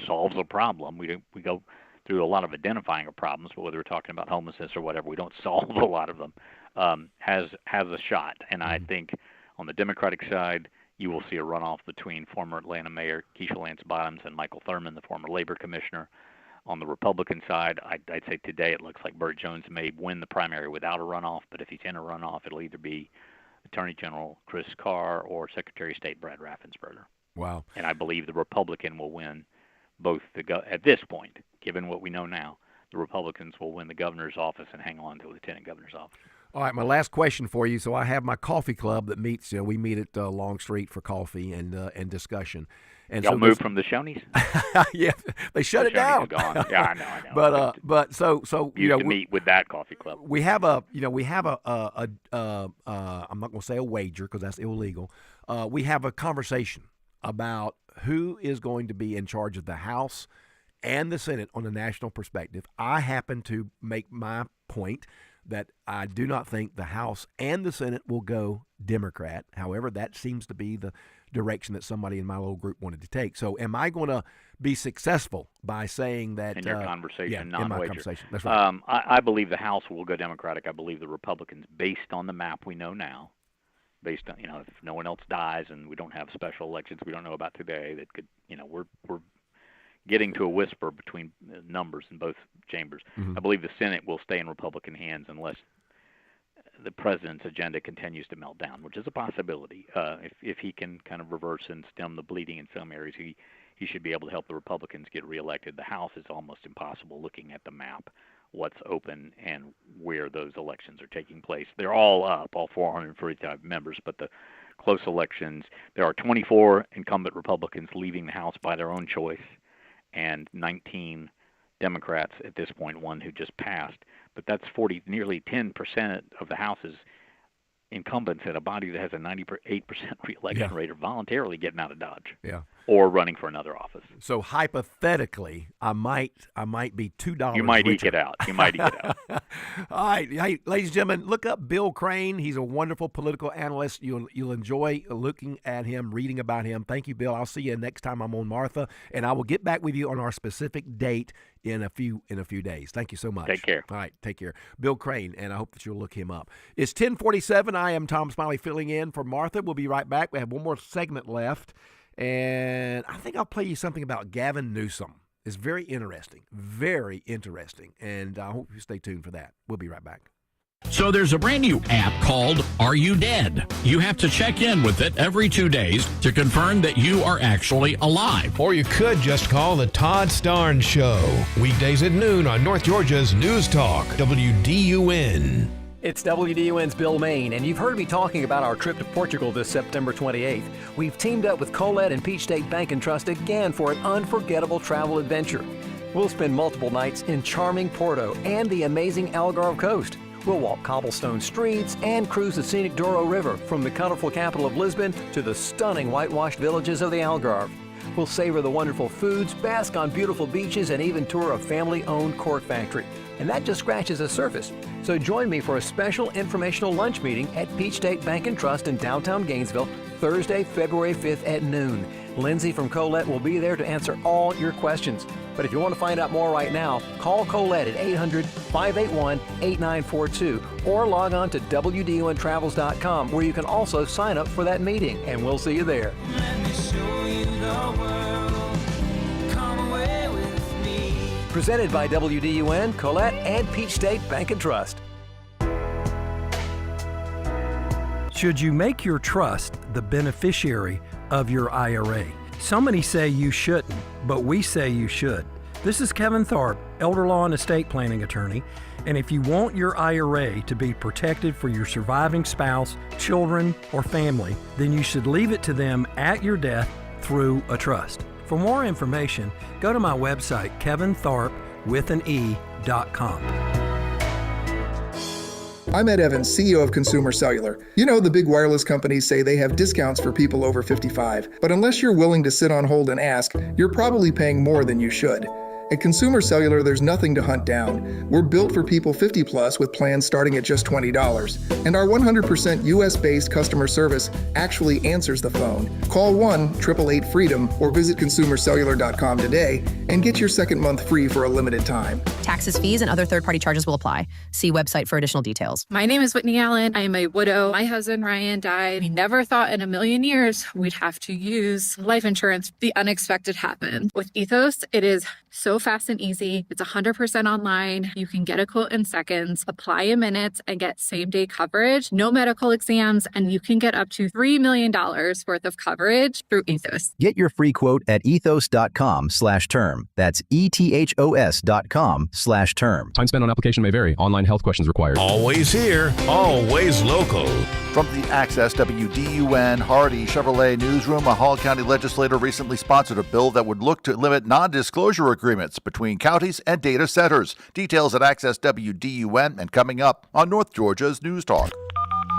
solves a problem? We go through a lot of identifying of problems, but whether we're talking about homelessness or whatever, we don't solve a lot of them, has a shot. And I think on the Democratic side, you will see a runoff between former Atlanta Mayor Keisha Lance Bottoms and Michael Thurmond, the former labor commissioner. On the Republican side, I'd say today it looks like Burt Jones may win the primary without a runoff, but if he's in a runoff, it'll either be Attorney General Chris Carr or Secretary of State Brad Raffensperger. Wow. And I believe the Republican will win both at this point, given what we know now, the Republicans will win the governor's office and hang on to the lieutenant governor's office. All right, my last question for you. So I have my coffee club that meets. We meet at Long Street for coffee and discussion. And Y'all so moved from the Shoney's? Yeah, they shut it down. Gone. Yeah, I know. But so used to meet with that coffee club. We have a I'm not going to say a wager because that's illegal. We have a conversation about who is going to be in charge of the House and the Senate on a national perspective. I happen to make my point that I do not think the House and the Senate will go Democrat. However, that seems to be the direction that somebody in my little group wanted to take. So am I going to be successful by saying that? In your conversation, yeah, not in my wager. conversation. That's right. I believe the House will go Democratic. I believe the Republicans, based on the map we know now, based on, if no one else dies and we don't have special elections we don't know about today that could, we're getting to a whisper between numbers in both chambers. Mm-hmm. I believe the Senate will stay in Republican hands unless the president's agenda continues to melt down, which is a possibility. If he can kind of reverse and stem the bleeding in some areas, he should be able to help the Republicans get reelected. The House is almost impossible looking at the map, what's open and where those elections are taking place. They're all up, all 445 members, but the close elections, there are 24 incumbent Republicans leaving the House by their own choice, and 19 Democrats at this point, one who just passed. But that's nearly 10% of the House's incumbents in a body that has a 98% reelection rate are voluntarily getting out of Dodge. Yeah. Or running for another office. So hypothetically, I might be $2 You might richer. eke it out. You might eke it out. All right. Hey, ladies and gentlemen, look up Bill Crane. He's a wonderful political analyst. You'll enjoy looking at him, reading about him. Thank you, Bill. I'll see you next time I'm on Martha, and I will get back with you on our specific date in a few days. Thank you so much. Take care. All right, take care. Bill Crane, and I hope that you'll look him up. It's 10:47. I am Tom Smiley filling in for Martha. We'll be right back. We have one more segment left, and I think I'll play you something about Gavin Newsom. It's very interesting, and I hope you stay tuned for that. We'll be right back. So there's a brand new app called Are You Dead? You have to check in with it every 2 days to confirm that you are actually alive. Or you could just call the Todd Starnes Show. Weekdays at noon on North Georgia's News Talk, WDUN. It's WDUN's Bill Main, and you've heard me talking about our trip to Portugal this September 28th. We've teamed up with Colette and Peach State Bank and Trust again for an unforgettable travel adventure. We'll spend multiple nights in charming Porto and the amazing Algarve coast. We'll walk cobblestone streets and cruise the scenic Douro River from the colorful capital of Lisbon to the stunning whitewashed villages of the Algarve. We'll savor the wonderful foods, bask on beautiful beaches, and even tour a family-owned cork factory. And that just scratches the surface. So join me for a special informational lunch meeting at Peach State Bank and Trust in downtown Gainesville, Thursday, February 5th at noon. Lindsay from Colette will be there to answer all your questions. But if you want to find out more right now, call Colette at 800-581-8942 or log on to WDUNTravels.com where you can also sign up for that meeting. And we'll see you there. Let me show you the world. Come away with me. Presented by WDUN, Colette, and Peach State Bank and Trust. Should you make your trust the beneficiary of your IRA? So many say you shouldn't, but we say you should. This is Kevin Tharp, elder law and estate planning attorney, and if you want your IRA to be protected for your surviving spouse, children, or family, then you should leave it to them at your death through a trust. For more information, go to my website, kevintharp.com. I'm Ed Evans, CEO of Consumer Cellular. You know, the big wireless companies say they have discounts for people over 55, but unless you're willing to sit on hold and ask, you're probably paying more than you should. At Consumer Cellular, there's nothing to hunt down. We're built for people 50 plus with plans starting at just $20. And our 100% US-based customer service actually answers the phone. Call 1-888-FREEDOM or visit consumercellular.com today and get your second month free for a limited time. Taxes, fees, and other third-party charges will apply. See website for additional details. My name is Whitney Allen. I am a widow. My husband, Ryan, died. We never thought in a million years we'd have to use life insurance. The unexpected happened. With Ethos, it is so fast and easy. It's 100% online. You can get a quote in seconds, apply in minutes, and get same-day coverage, no medical exams, and you can get up to $3 million worth of coverage through Ethos. Get your free quote at ethos.com/term. That's ethos.com/term. Time spent on application may vary. Online health questions required. Always here, always local. From the Access WDUN Hardy Chevrolet newsroom, a Hall County legislator recently sponsored a bill that would look to limit non-disclosure agreements between counties and data centers. Details at Access WDUN and coming up on North Georgia's News Talk.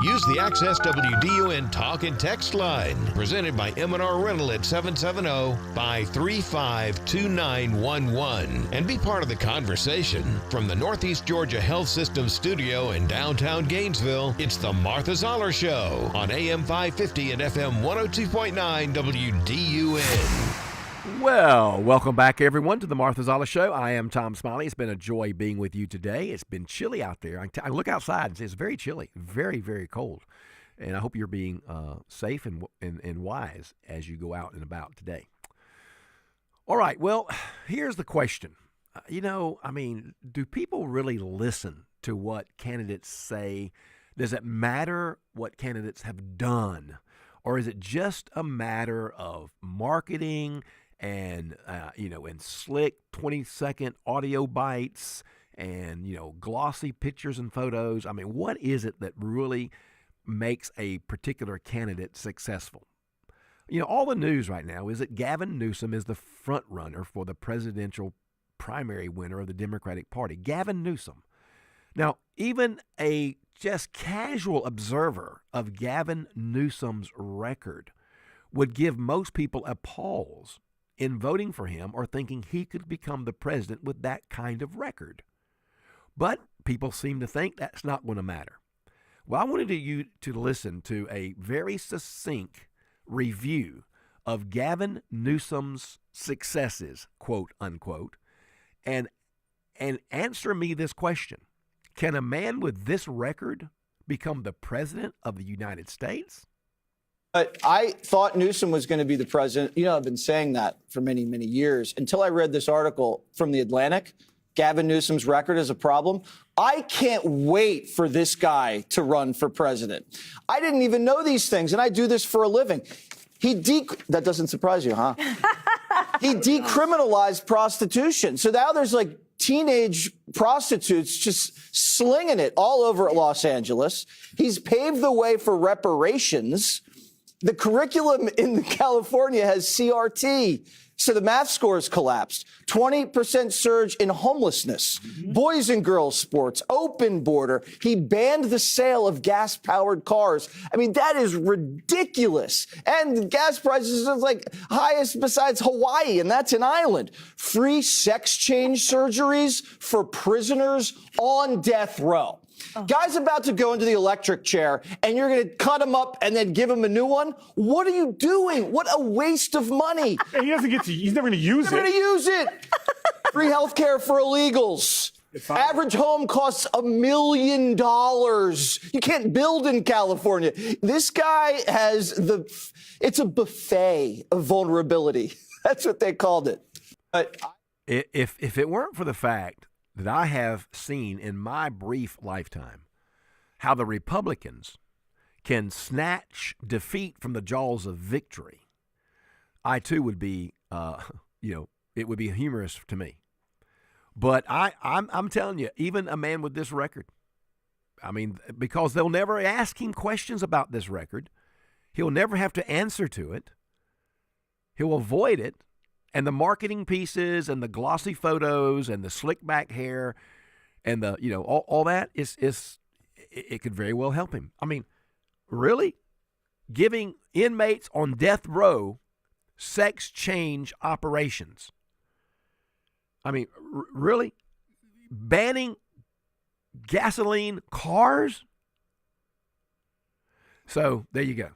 Use the Access WDUN Talk and Text line, presented by M&R Rental at 770-535-2911, and be part of the conversation. From the Northeast Georgia Health System studio in downtown Gainesville, it's the Martha Zoller Show on AM 550 and FM 102.9 WDUN. Well, welcome back, everyone, to the Martha Zoller Show. I am Tom Smiley. It's been a joy being with you today. It's been chilly out there. I look outside and say it's very chilly, very, very cold. And I hope you're being safe and wise as you go out and about today. All right, well, here's the question. Do people really listen to what candidates say? Does it matter what candidates have done? Or is it just a matter of marketing and slick 20-second audio bites and, glossy pictures and photos? What is it that really makes a particular candidate successful? All the news right now is that Gavin Newsom is the front runner for the presidential primary winner of the Democratic Party. Gavin Newsom. Now, even a just casual observer of Gavin Newsom's record would give most people a pause in voting for him or thinking he could become the president with that kind of record. But people seem to think that's not going to matter. Well, I wanted you to listen to a very succinct review of Gavin Newsom's successes, quote unquote, and answer me this question. Can a man with this record become the president of the United States? But I thought Newsom was going to be the president. I've been saying that for many, many years until I read this article from The Atlantic. Gavin Newsom's record is a problem. I can't wait for this guy to run for president. I didn't even know these things, and I do this for a living. That doesn't surprise you, huh? He decriminalized prostitution. So now there's teenage prostitutes just slinging it all over Los Angeles. He's paved the way for reparations. The curriculum in California has CRT, so the math scores collapsed. 20% surge in homelessness, boys and girls sports, open border. He banned the sale of gas-powered cars. That is ridiculous. And gas prices are highest besides Hawaii, and that's an island. Free sex change surgeries for prisoners on death row. Guy's about to go into the electric chair, and you're going to cut him up and then give him a new one? What are you doing? What a waste of money. And he's never going to use it. Never going to use it. Free health care for illegals. Average home costs $1 million. You can't build in California. This guy has it's a buffet of vulnerability. That's what they called it. But if it weren't for the fact that I have seen in my brief lifetime how the Republicans can snatch defeat from the jaws of victory, I too would be, it would be humorous to me. But I'm telling you, even a man with this record, because they'll never ask him questions about this record, he'll never have to answer to it. He'll avoid it. And the marketing pieces and the glossy photos and the slick back hair and the, all that it could very well help him. I mean, really? Giving inmates on death row sex change operations. I mean, really? Banning gasoline cars? So there you go.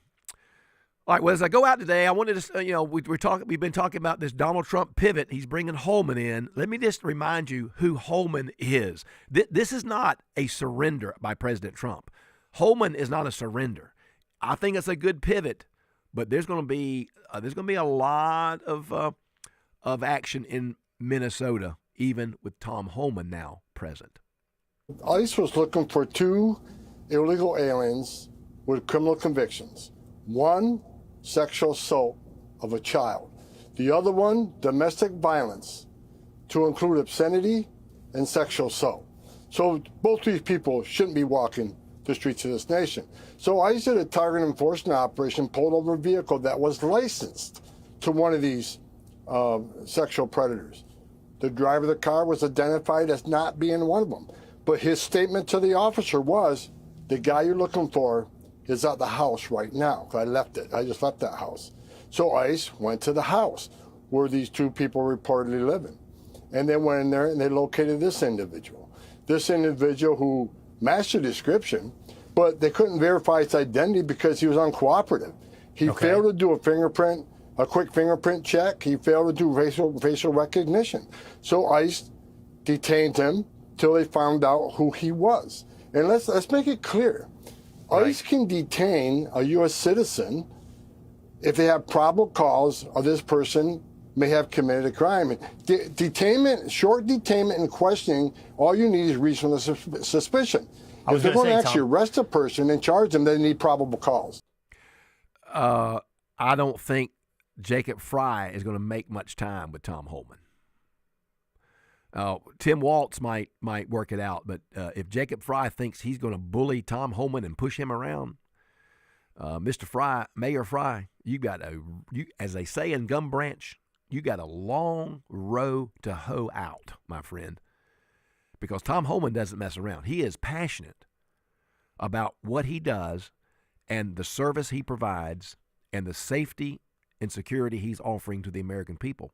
All right. Well, as I go out today, I wanted to, we've been talking about this Donald Trump pivot. He's bringing Holman in. Let me just remind you who Holman is. This is not a surrender by President Trump. Holman is not a surrender. I think it's a good pivot, but there's going to be a lot of action in Minnesota, even with Tom Holman now present. ICE was looking for 2 illegal aliens with criminal convictions. One, sexual assault of a child. The other one, domestic violence, to include obscenity and sexual assault. So both these people shouldn't be walking the streets of this nation. So ICE did a target enforcement operation, pulled over a vehicle that was licensed to one of these sexual predators. The driver of the car was identified as not being one of them. But his statement to the officer was, the guy you're looking for is at the house right now. I left it. I just left that house. So ICE went to the house where these 2 people reportedly living. And they went in there and they located this individual. This individual who matched the description, but they couldn't verify his identity because he was uncooperative. He failed to do a quick fingerprint check. He failed to do facial recognition. So ICE detained him till they found out who he was. And let's make it clear. ICE can detain a U.S. citizen if they have probable cause of this person may have committed a crime. Detainment, short detainment and questioning, all you need is reasonable suspicion. If they're going to actually arrest a person and charge them, they need probable cause. I don't think Jacob Fry is going to make much time with Tom Holman. Tim Waltz might work it out, but if Jacob Fry thinks he's going to bully Tom Holman and push him around, Mr. Fry, Mayor Fry, as they say in Gum Branch, you got a long row to hoe out, my friend, because Tom Holman doesn't mess around. He is passionate about what he does and the service he provides and the safety and security he's offering to the American people.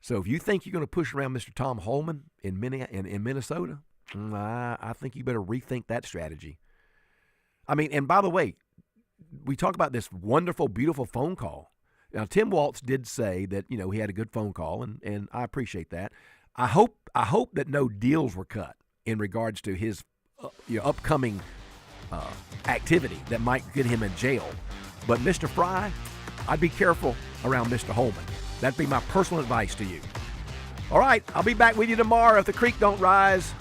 So if you think you're going to push around Mr. Tom Holman in Minnesota, I think you better rethink that strategy. I mean, and by the way, we talk about this wonderful, beautiful phone call. Now, Tim Waltz did say that, he had a good phone call, and I appreciate that. I hope that no deals were cut in regards to his upcoming activity that might get him in jail. But Mr. Fry, I'd be careful around Mr. Holman. That'd be my personal advice to you. All right, I'll be back with you tomorrow if the creek don't rise.